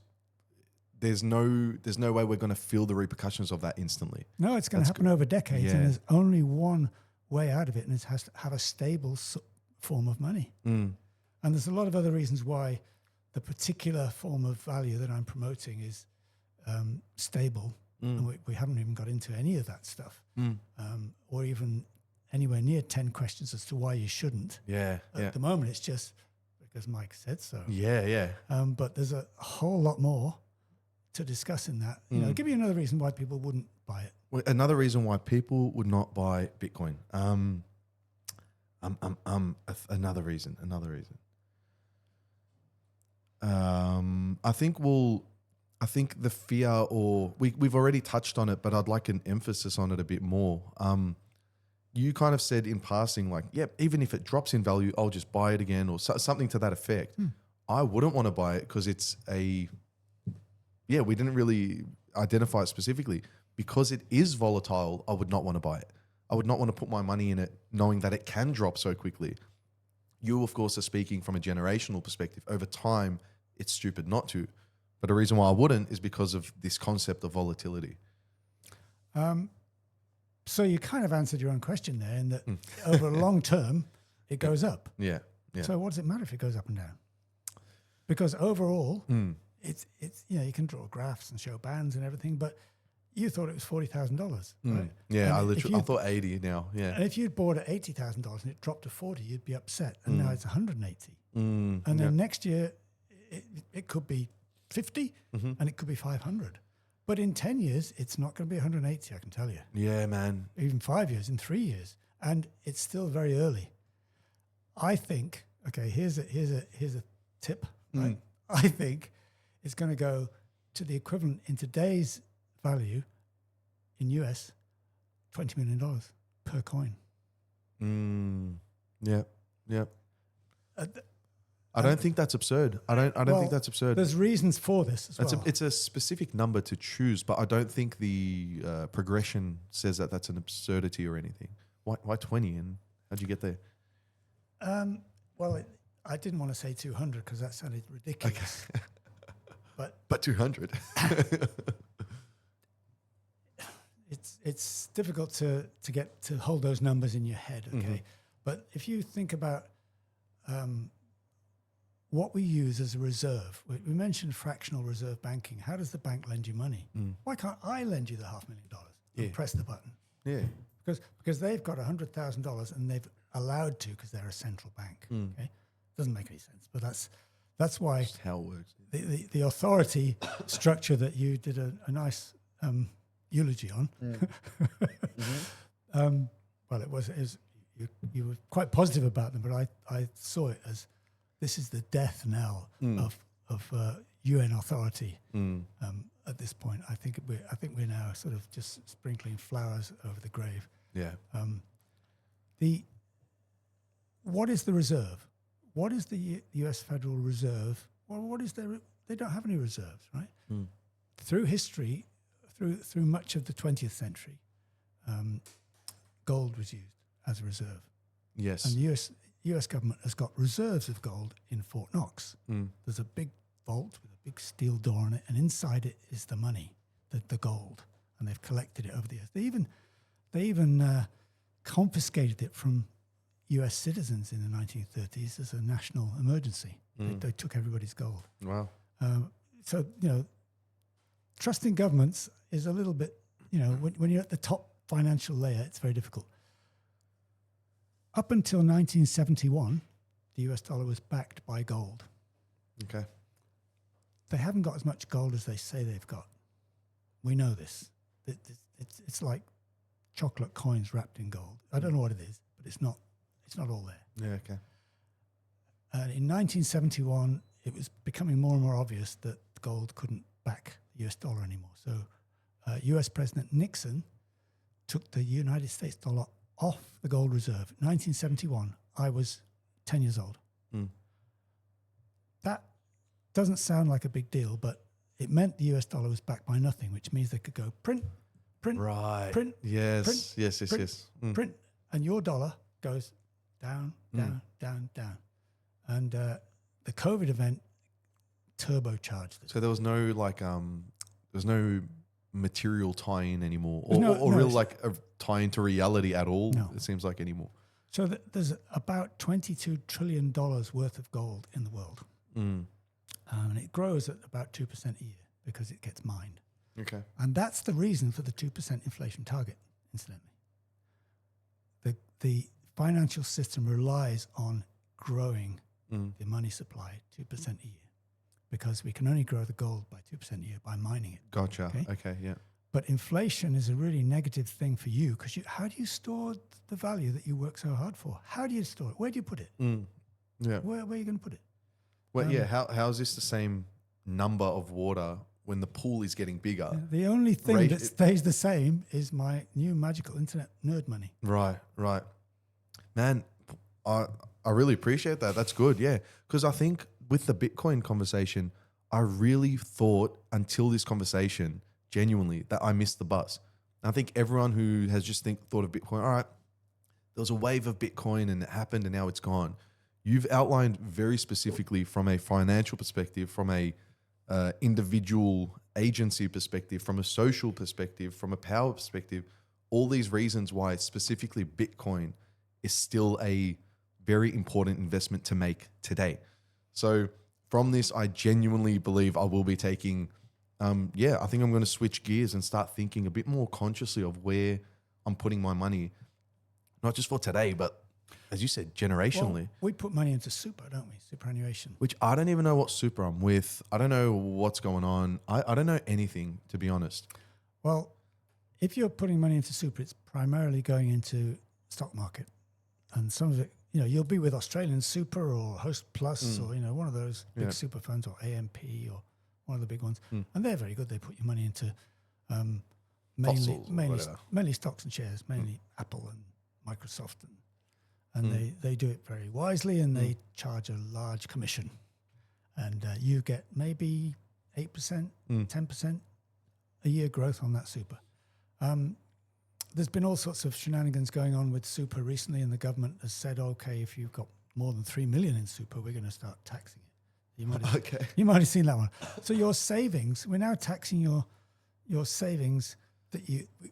Speaker 1: there's no way we're going to feel the repercussions of that instantly.
Speaker 2: No, it's going to happen over decades, and there's only one way out of it, and it has to have a stable form of money. And there's a lot of other reasons why the particular form of value that I'm promoting is stable. And we haven't even got into any of that stuff, or even anywhere near 10 questions as to why you shouldn't. At the moment, it's just because Mike said so. But there's a whole lot more to discuss in that. Give me another reason why people wouldn't buy it.
Speaker 1: Well, another reason why people would not buy Bitcoin. Another reason. I think the fear, or we've already touched on it, but I'd like an emphasis on it a bit more. You kind of said in passing, like, even if it drops in value, I'll just buy it again, or something to that effect. I wouldn't want to buy it because it's we didn't really identify it specifically. Because it is volatile, I would not want to buy it. I would not want to put my money in it knowing that it can drop so quickly. You, of course, are speaking from a generational perspective. Over time, it's stupid not to. But the reason why I wouldn't is because of this concept of volatility.
Speaker 2: So you kind of answered your own question there, in that over a long term, it goes up.
Speaker 1: Yeah.
Speaker 2: So what does it matter if it goes up and down? Because overall, it's you can draw graphs and show bands and everything, but you thought it was $40,000, right?
Speaker 1: Yeah,
Speaker 2: And
Speaker 1: I thought 80 now. Yeah.
Speaker 2: And if you'd bought at $80,000 and it dropped to 40, you'd be upset. And now it's 180. And then next year, it could be 50 and it could be 500. But in 10 years, it's not going to be 180, I can tell you.
Speaker 1: Yeah, man.
Speaker 2: Even 5 years, in 3 years. And it's still very early. I think, okay, here's a tip, right? I think it's going to go to the equivalent in today's value in US, $20 million per coin.
Speaker 1: Yeah. I don't think that's absurd. I don't think that's absurd.
Speaker 2: There's reasons for this as well.
Speaker 1: It's a specific number to choose, but I don't think the progression says that that's an absurdity or anything. Why 20? And how'd you get there?
Speaker 2: Well, I didn't want to say 200 because that sounded ridiculous.
Speaker 1: Okay. But 200.
Speaker 2: It's difficult to get to hold those numbers in your head, okay? But if you think about what we use as a reserve, we mentioned fractional reserve banking. How does the bank lend you money? Why can't I lend you the $500,000 and press the button?
Speaker 1: Yeah.
Speaker 2: Because they've got $100,000 and they've allowed to because they're a central bank. Okay, doesn't make any sense, but that's why
Speaker 1: Just how it works.
Speaker 2: The authority structure that you did a nice eulogy on. Well, it was you were quite positive about them, but I saw it as this is the death knell of UN authority. At this point, I think we're now sort of just sprinkling flowers over the grave.
Speaker 1: Yeah.
Speaker 2: What is the reserve? What is the U.S. Federal Reserve? Well, what is their? They don't have any reserves, right? Through history, through much of the 20th century, gold was used as a reserve.
Speaker 1: Yes.
Speaker 2: And the U.S. government has got reserves of gold in Fort Knox. There's a big vault with a big steel door on it, and inside it is the money, the gold, and they've collected it over the years. They even confiscated it from U.S. citizens in the 1930s as a national emergency. They took everybody's gold.
Speaker 1: Wow.
Speaker 2: So, trusting governments is a little bit, when you're at the top financial layer, it's very difficult. Up until 1971, the US dollar was backed by gold.
Speaker 1: Okay.
Speaker 2: They haven't got as much gold as they say they've got. We know this. It's like chocolate coins wrapped in gold. I don't know what it is, but it's not all there.
Speaker 1: Yeah, okay.
Speaker 2: In 1971, it was becoming more and more obvious that gold couldn't back the US dollar anymore. So US President Nixon took the United States dollar off the gold reserve. 1971, I was 10 years old. That doesn't sound like a big deal, but it meant the US dollar was backed by nothing, which means they could go print,
Speaker 1: Right.
Speaker 2: print,
Speaker 1: Yes.
Speaker 2: print,
Speaker 1: Yes.
Speaker 2: print, and your dollar goes down, down. And the COVID event turbocharged it.
Speaker 1: So there was no material tie-in anymore, or
Speaker 2: No,
Speaker 1: real
Speaker 2: it's-
Speaker 1: like a tie-in to reality at all.
Speaker 2: No.
Speaker 1: It seems like anymore.
Speaker 2: So there's about $22 trillion worth of gold in the world. And it grows at about 2% a year because it gets mined.
Speaker 1: Okay.
Speaker 2: And that's the reason for the 2% inflation target, incidentally. The financial system relies on growing the money supply 2% a year because we can only grow the gold by 2% a year by mining it.
Speaker 1: Gotcha. Okay. Yeah.
Speaker 2: But inflation is a really negative thing for you because how do you store the value that you work so hard for? How do you store it? Where do you put it?
Speaker 1: Yeah.
Speaker 2: Where are you going to put it?
Speaker 1: Well, yeah. How is this the same number of water when the pool is getting bigger?
Speaker 2: The only thing that stays the same is my new magical internet nerd money.
Speaker 1: Right. Man, I really appreciate that. That's good. Yeah. Because I think with the Bitcoin conversation, I really thought until this conversation, genuinely, that I missed the bus. I think everyone who has just thought of Bitcoin, all right, there was a wave of Bitcoin and it happened and now it's gone. You've outlined very specifically from a financial perspective, from a individual agency perspective, from a social perspective, from a power perspective, all these reasons why specifically Bitcoin is still a very important investment to make today. So from this, I genuinely believe I will be taking, I think I'm going to switch gears and start thinking a bit more consciously of where I'm putting my money, not just for today, but as you said, generationally.
Speaker 2: Well, we put money into super, don't we? Superannuation.
Speaker 1: Which I don't even know what super I'm with. I don't know what's going on. I don't know anything, to be honest.
Speaker 2: Well, if you're putting money into super, it's primarily going into stock market. And some of it, you'll be with Australian Super or Host Plus or, one of those big super funds, or AMP or one of the big ones. And they're very good. They put your money into mainly stocks and shares, mainly Apple and Microsoft. And they do it very wisely, and they charge a large commission. And you get maybe 8%, 10% a year growth on that super. There's been all sorts of shenanigans going on with super recently, and the government has said, okay, if you've got more than 3 million in super, we're going to start taxing it. You might have seen that one. So your savings, we're now taxing your savings that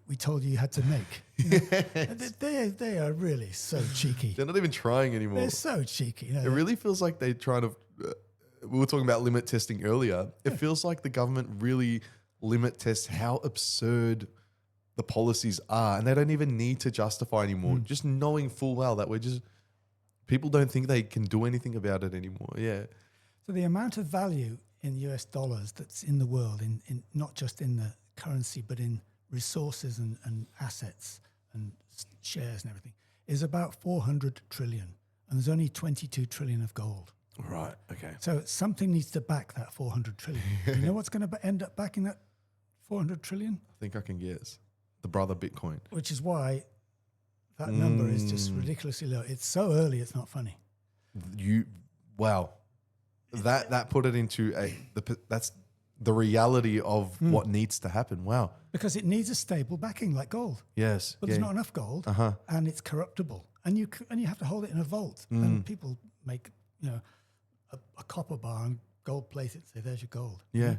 Speaker 2: we told you had to make. Yes. They are really so cheeky.
Speaker 1: They're not even trying anymore.
Speaker 2: They're so cheeky.
Speaker 1: It really feels like they try to. We were talking about limit testing earlier. It feels like the government really limit tests how absurd the policies are, and they don't even need to justify anymore. Just knowing full well that people don't think they can do anything about it anymore. Yeah.
Speaker 2: So the amount of value in US dollars that's in the world, in not just in the currency, but in resources and assets and shares and everything, is about 400 trillion. And there's only 22 trillion of gold.
Speaker 1: Right. Okay.
Speaker 2: So something needs to back that 400 trillion. You know what's going to end up backing that 400 trillion?
Speaker 1: I think I can guess. The brother Bitcoin.
Speaker 2: Which is why that number is just ridiculously low. It's so early, it's not funny.
Speaker 1: Wow. That put it into that's the reality of what needs to happen. Wow.
Speaker 2: Because it needs a stable backing like gold.
Speaker 1: Yes.
Speaker 2: But there's not enough gold, and it's corruptible. And you have to hold it in a vault. And people make, a copper bar and gold plate it, say, there's your gold.
Speaker 1: Yeah.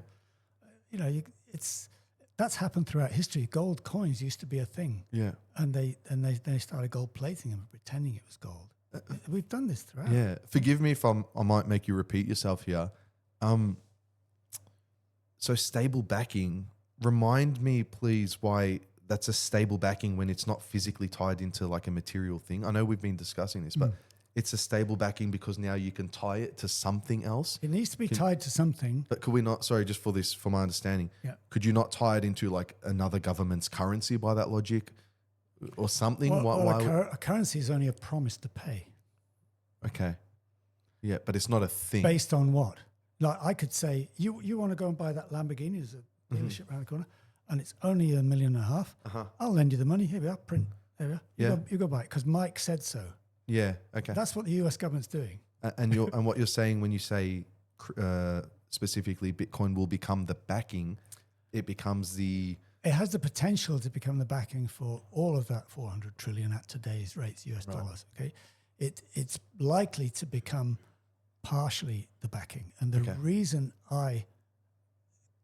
Speaker 2: That's happened throughout history. Gold coins used to be a thing.
Speaker 1: Yeah.
Speaker 2: And they started gold plating them, pretending it was gold. We've done this throughout.
Speaker 1: Yeah. Forgive me if I might make you repeat yourself here. So stable backing, remind me please why that's a stable backing when it's not physically tied into like a material thing. I know we've been discussing this, but it's a stable backing because now you can tie it to something else.
Speaker 2: It needs to be tied to something.
Speaker 1: But could we not, sorry, just for my understanding, could you not tie it into like another government's currency by that logic or something?
Speaker 2: A currency is only a promise to pay.
Speaker 1: Okay. Yeah, but it's not a thing.
Speaker 2: Based on what? Like I could say, you want to go and buy that Lamborghini, there's a dealership around the corner, and it's only $1.5 million. I'll lend you the money. Here we are, print. There we are. You go buy it because Mike said so.
Speaker 1: Yeah. Okay.
Speaker 2: That's what the US government's doing.
Speaker 1: And what you're saying when you say specifically Bitcoin will become the backing, it has
Speaker 2: the potential to become the backing for all of that 400 trillion at today's rates, US dollars. Okay, it's likely to become partially the backing, and the reason I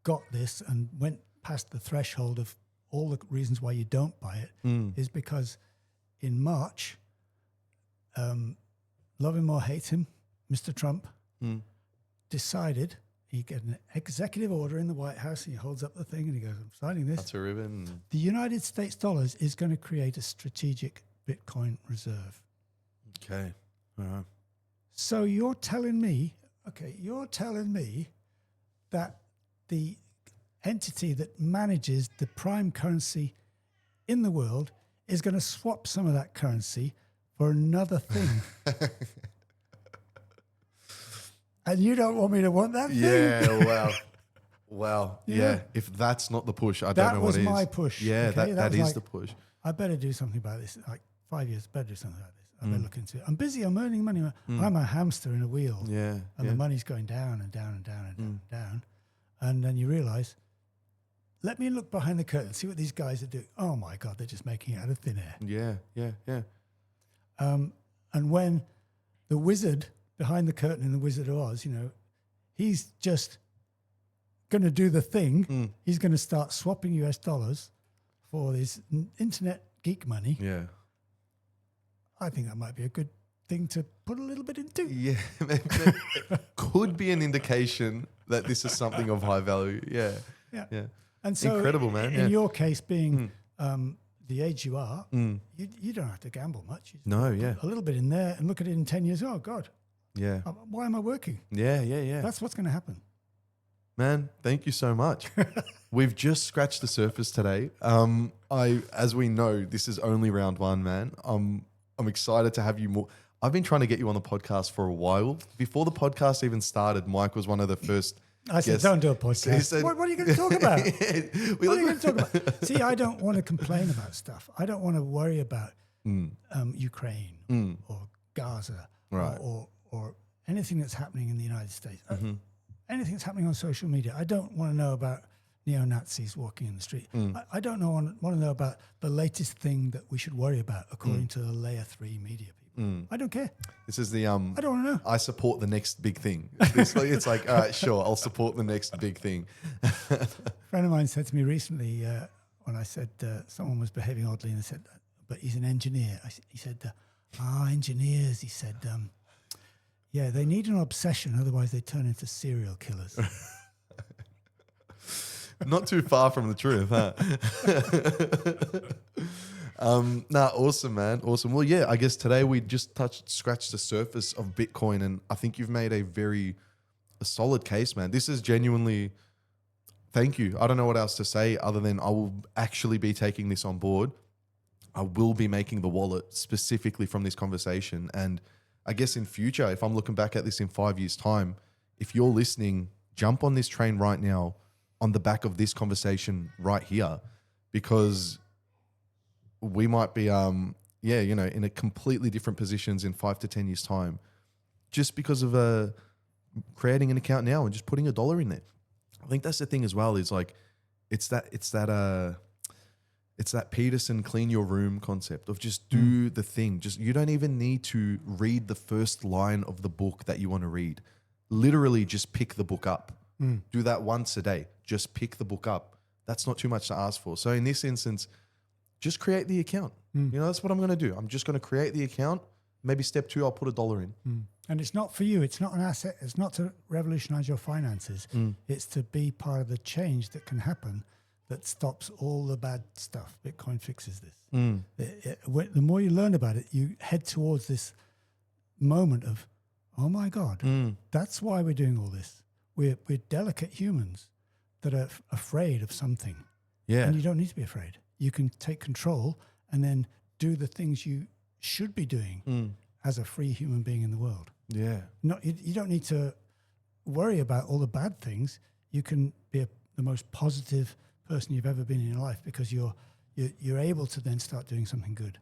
Speaker 2: got this and went past the threshold of all the reasons why you don't buy it is because in March. Love him or hate him, Mr. Trump decided he get an executive order in the White House, and he holds up the thing and he goes, I'm signing this.
Speaker 1: That's a ribbon.
Speaker 2: The United States dollars is going to create a strategic Bitcoin reserve.
Speaker 1: Okay. All right.
Speaker 2: So you're telling me that the entity that manages the prime currency in the world is going to swap some of that currency for another thing. And you don't want me to want that thing?
Speaker 1: Yeah, wow. Yeah. If that's not the push, I don't know what is.
Speaker 2: That was my push.
Speaker 1: Yeah, okay? that is like, the push.
Speaker 2: I better do something about this. Like 5 years, better do something about this. I better look into it. I'm busy, I'm earning money. I'm a hamster in a wheel.
Speaker 1: Yeah.
Speaker 2: And the money's going down and down and down and down and down. And then you realize, let me look behind the curtain, see what these guys are doing. Oh my God, they're just making it out of thin air.
Speaker 1: Yeah.
Speaker 2: And when the wizard behind the curtain in The Wizard of Oz, he's just going to do the thing. He's going to start swapping US dollars for this internet geek money.
Speaker 1: Yeah.
Speaker 2: I think that might be a good thing to put a little bit into.
Speaker 1: Yeah. It could be an indication that this is something of high value. Yeah.
Speaker 2: Yeah.
Speaker 1: Yeah.
Speaker 2: And so
Speaker 1: incredible, man.
Speaker 2: In
Speaker 1: Yeah.
Speaker 2: your case being the age you are, you don't have to gamble much. You just
Speaker 1: No,
Speaker 2: put
Speaker 1: yeah.
Speaker 2: a little bit in there and look at it in 10 years. Oh, God,
Speaker 1: Yeah.
Speaker 2: why am I working?
Speaker 1: Yeah.
Speaker 2: That's what's going to happen.
Speaker 1: Man, thank you so much. We've just scratched the surface today. As we know, this is only round one, man. I'm excited to have you more. I've been trying to get you on the podcast for a while. Before the podcast even started, Mike was one of the first.
Speaker 2: I said, don't do a podcast.
Speaker 1: He said,
Speaker 2: what are you going to talk about?
Speaker 1: We
Speaker 2: What are you going to talk about? See, I don't want to complain about stuff. I don't want to worry about Ukraine or Gaza
Speaker 1: Right.
Speaker 2: or anything that's happening in the United States. Anything that's happening on social media. I don't want to know about neo-Nazis walking in the street. I don't want to know about the latest thing that we should worry about according to the layer 3 media people. I don't care.
Speaker 1: This is the
Speaker 2: I don't want to know.
Speaker 1: I support the next big thing. It's like, all right, sure, I'll support the next big thing.
Speaker 2: A friend of mine said to me recently when I said someone was behaving oddly, and I said, but he's an engineer. He said, engineers, he said, yeah, they need an obsession, otherwise they turn into serial killers.
Speaker 1: Not too far from the truth, huh? Awesome, man. Awesome. Well, yeah, I guess today we just scratched the surface of Bitcoin, and I think you've made a solid case, man. This is genuinely, thank you. I don't know what else to say other than I will actually be taking this on board. I will be making the wallet specifically from this conversation. And I guess in future, if I'm looking back at this in 5 years' time, if you're listening, jump on this train right now on the back of this conversation right here, because we might be, in a completely different positions in 5 to 10 years' time, just because of creating an account now and just putting $1 in there. I think that's the thing as well. Is like, it's that Peterson clean your room concept of just do the thing. Just, you don't even need to read the first line of the book that you want to read. Literally, just pick the book up. Do that once a day. Just pick the book up. That's not too much to ask for. So in this instance, just create the account. That's what I'm going to do. I'm just going to create the account. Maybe step 2, I'll put $1 in.
Speaker 2: And it's not for you. It's not an asset. It's not to revolutionize your finances. It's to be part of the change that can happen that stops all the bad stuff. Bitcoin fixes this. The more you learn about it, you head towards this moment of, oh my God, that's why we're doing all this. We're delicate humans that are afraid of something.
Speaker 1: Yeah.
Speaker 2: And you don't need to be afraid. You can take control and then do the things you should be doing as a free human being in the world.
Speaker 1: Yeah.
Speaker 2: You don't need to worry about all the bad things. You can be the most positive person you've ever been in your life, because you're able to then start doing something good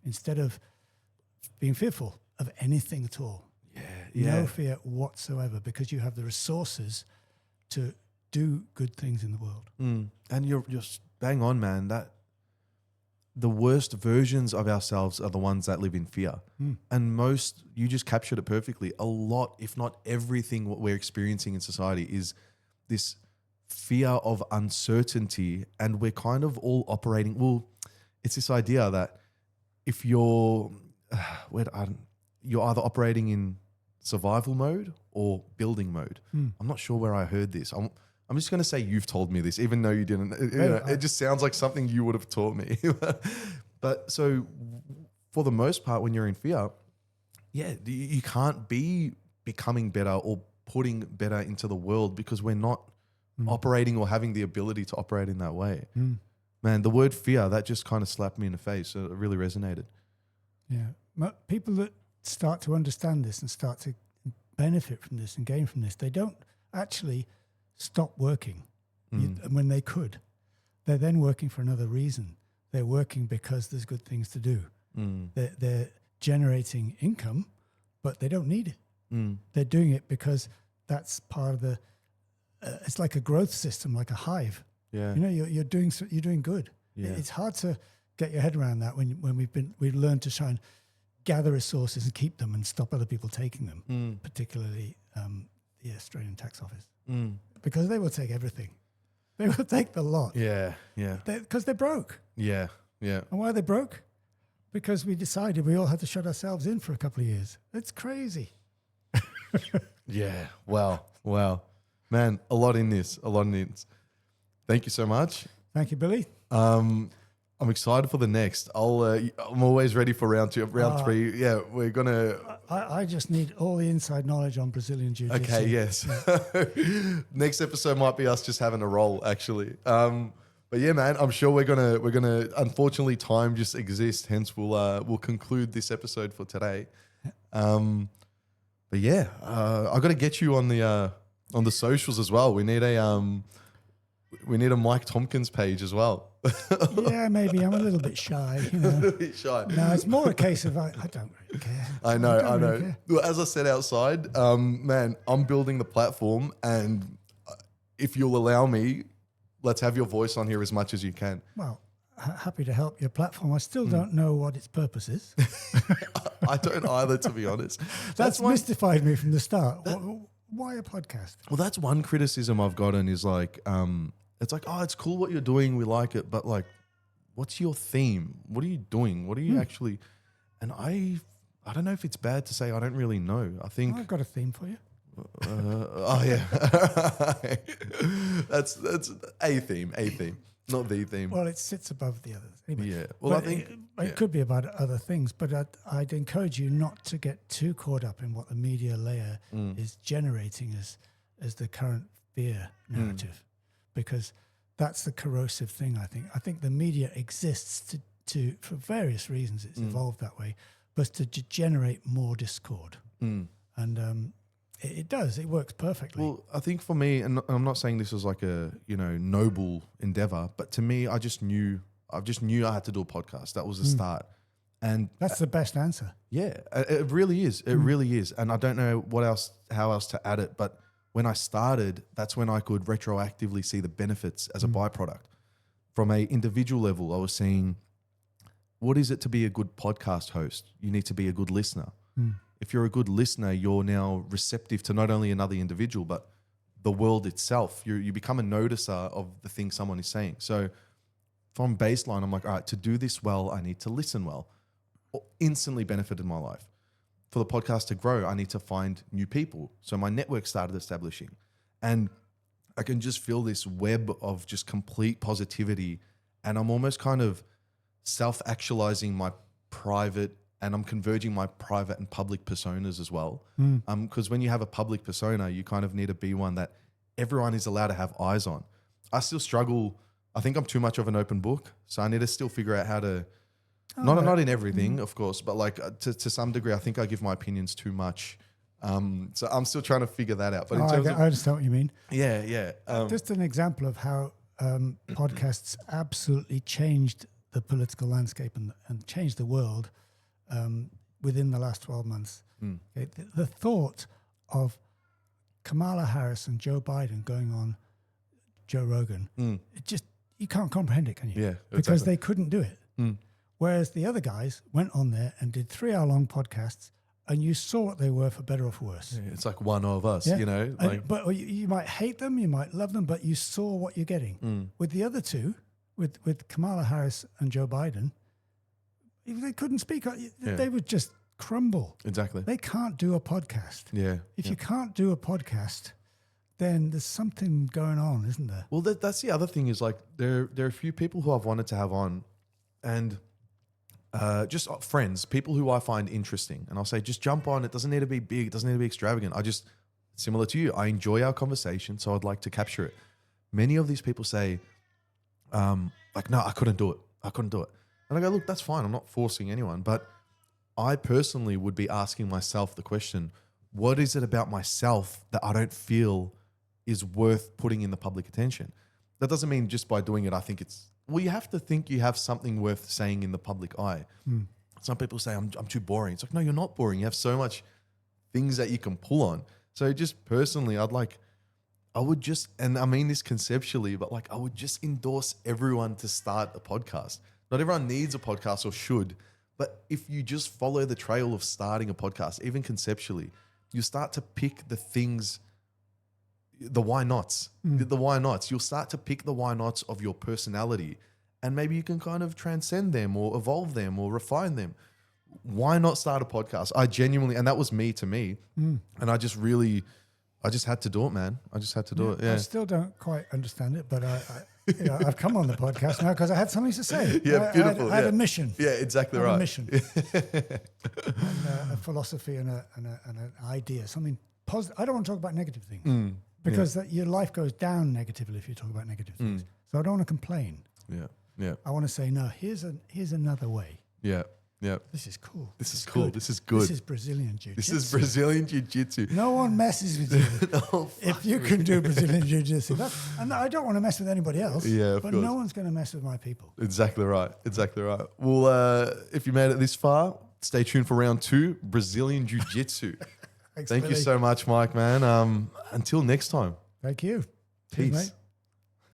Speaker 2: instead of being fearful of anything at all. No fear whatsoever, because you have the resources to do good things in the world.
Speaker 1: And you're bang on, man. That the worst versions of ourselves are the ones that live in fear. And you just captured it perfectly. A lot, if not everything, what we're experiencing in society is this fear of uncertainty, and we're kind of all operating. Well, it's this idea that if you're either operating in survival mode or building mode. I'm not sure where I heard this. I'm just going to say you've told me this, even though you didn't. It just sounds like something you would have taught me. But so for the most part, when you're in fear, you can't be becoming better or putting better into the world, because we're not operating or having the ability to operate in that way. Man, the word fear, that just kind of slapped me in the face. So it really resonated.
Speaker 2: Yeah. People that start to understand this and start to benefit from this and gain from this, they don't actually stop working when they could. They're then working for another reason. They're working because there's good things to do. They're generating income, but they don't need it. They're doing it because that's part of the. It's like a growth system, like a hive.
Speaker 1: Yeah,
Speaker 2: you're doing good.
Speaker 1: Yeah.
Speaker 2: It's hard to get your head around that when we've learned to try and gather resources and keep them and stop other people taking them, particularly the Australian Tax Office. because they will take everything. They will take the lot.
Speaker 1: Yeah. Yeah.
Speaker 2: Because they're broke.
Speaker 1: Yeah. Yeah.
Speaker 2: And why are they broke? Because we decided we all had to shut ourselves in for a couple of years. It's crazy.
Speaker 1: Yeah. Wow. Man, a lot in this. Thank you so much.
Speaker 2: Thank you, Billy.
Speaker 1: I'm excited for the next. I'm always ready for round 2, round 3. Yeah, we're gonna.
Speaker 2: I just need all the inside knowledge on Brazilian Jiu-Jitsu.
Speaker 1: Okay, yes. Next episode might be us just having a roll, actually. But yeah, man, I'm sure we're gonna. Unfortunately, time just exists. Hence, we'll conclude this episode for today. But yeah, I got to get you on the socials as well. We need a Mike Tomkins page as well.
Speaker 2: Yeah, maybe I'm a little bit shy. You know.
Speaker 1: A little bit shy.
Speaker 2: No, it's more a case of I don't really care.
Speaker 1: I know.
Speaker 2: Really care.
Speaker 1: Well, as I said outside, man, I'm building the platform, and if you'll allow me, let's have your voice on here as much as you can.
Speaker 2: Well, happy to help your platform. I still don't know what its purpose is.
Speaker 1: I don't either, to be honest.
Speaker 2: That's mystified me from the start. Why a podcast?
Speaker 1: Well, that's one criticism I've gotten is like, it's like, oh, it's cool what you're doing. We like it. But like, what's your theme? What are you doing? What are you actually? And I don't know if it's bad to say I don't really know. I think
Speaker 2: I've got a theme for you.
Speaker 1: Oh yeah, that's a theme, not the theme.
Speaker 2: Well, it sits above the others. Anyway,
Speaker 1: Yeah. Well,
Speaker 2: but
Speaker 1: I think
Speaker 2: it could be about other things, but I'd encourage you not to get too caught up in what the media layer is generating as the current fear narrative, because that's the corrosive thing. I think the media exists to for various reasons. It's evolved that way, but to generate more discord, and it does. It works perfectly.
Speaker 1: Well, I think for me, and I'm not saying this is like a noble endeavor, but to me, I just knew I had to do a podcast. That was the start, and
Speaker 2: that's the best answer.
Speaker 1: Yeah, it really is. It really is, and I don't know how else to add it. But when I started, that's when I could retroactively see the benefits as a byproduct. From an individual level, I was seeing, what is it to be a good podcast host? You need to be a good listener. If you're a good listener, you're now receptive to not only another individual, but the world itself. You become a noticer of the thing someone is saying. So from baseline, I'm like, all right, to do this well, I need to listen well. Instantly benefited my life. For the podcast to grow, I need to find new people. So my network started establishing. And I can just feel this web of just complete positivity. And I'm almost kind of self-actualizing my private, and I'm converging my private and public personas as well. Because when you have a public persona, you kind of need to be one that everyone is allowed to have eyes on. I still struggle. I think I'm too much of an open book. So I need to still figure out how to, not in everything, of course, but like to some degree, I think I give my opinions too much. So I'm still trying to figure that out. But in terms
Speaker 2: I understand what you mean.
Speaker 1: Yeah.
Speaker 2: Just an example of how podcasts absolutely changed the political landscape and changed the world within the last 12 months. Okay, the thought of Kamala Harris and Joe Biden going on Joe Rogan, it just, you can't comprehend it, can you?
Speaker 1: Yeah,
Speaker 2: because
Speaker 1: exactly.
Speaker 2: they couldn't do it. Whereas the other guys went on there and did 3-hour-long podcasts, and you saw what they were for better or for worse.
Speaker 1: Yeah, it's like one of us,
Speaker 2: Yeah.
Speaker 1: you know.
Speaker 2: But you might hate them, you might love them, but you saw what you're getting. With the other two, with Kamala Harris and Joe Biden, they couldn't speak. They would just crumble.
Speaker 1: Exactly.
Speaker 2: They can't do a podcast.
Speaker 1: Yeah.
Speaker 2: If you can't do a podcast, then there's something going on, isn't there?
Speaker 1: Well, that's the other thing is like there are a few people who I've wanted to have on, and just friends, people who I find interesting, and I'll say just jump on. It doesn't need to be big. It doesn't need to be extravagant. Similar to you, I enjoy our conversation, so I'd like to capture it. Many of these people say, like, no, I couldn't do it. And I go, look, that's fine. I'm not forcing anyone, but I personally would be asking myself the question, what is it about myself that I don't feel is worth putting in the public attention? That doesn't mean just by doing it, I think you have to think you have something worth saying in the public eye. Some people say, I'm too boring. It's like, no, you're not boring. You have so much things that you can pull on. So just personally, I would just, and I mean this conceptually, but like I would just endorse everyone to start a podcast. Not everyone needs a podcast or should, but if you just follow the trail of starting a podcast, even conceptually, you start to pick the things the why nots. The why nots. You'll start to pick the why nots of your personality, and maybe you can kind of transcend them or evolve them or refine them. Why not start a podcast? I genuinely, and that was me to me. And I just had to do it, man. I just had to do it. Yeah.
Speaker 2: I still don't quite understand it, but I've come on the podcast now because I had something to say.
Speaker 1: Yeah, beautiful.
Speaker 2: I had a mission.
Speaker 1: Yeah, exactly right.
Speaker 2: A mission, and a philosophy and an idea, something positive. I don't want to talk about negative things because your life goes down negatively if you talk about negative things. So I don't want to complain.
Speaker 1: Yeah.
Speaker 2: I want to say, no, here's another way.
Speaker 1: Yeah.
Speaker 2: This is cool.
Speaker 1: This is cool. This is good.
Speaker 2: This is Brazilian Jiu-Jitsu.
Speaker 1: This is Brazilian Jiu-Jitsu.
Speaker 2: No one messes with you. If you can do Brazilian Jiu-Jitsu. And I don't want to mess with anybody else.
Speaker 1: Yeah, of
Speaker 2: but
Speaker 1: course.
Speaker 2: no one's going to mess with my people.
Speaker 1: Exactly right. Well, if you made it this far, stay tuned for round 2, Brazilian Jiu-Jitsu.
Speaker 2: Thanks,
Speaker 1: Thank you
Speaker 2: Billy.
Speaker 1: so much, Mike, man. Until next time.
Speaker 2: Thank you.
Speaker 1: Peace.
Speaker 2: Cheers, mate.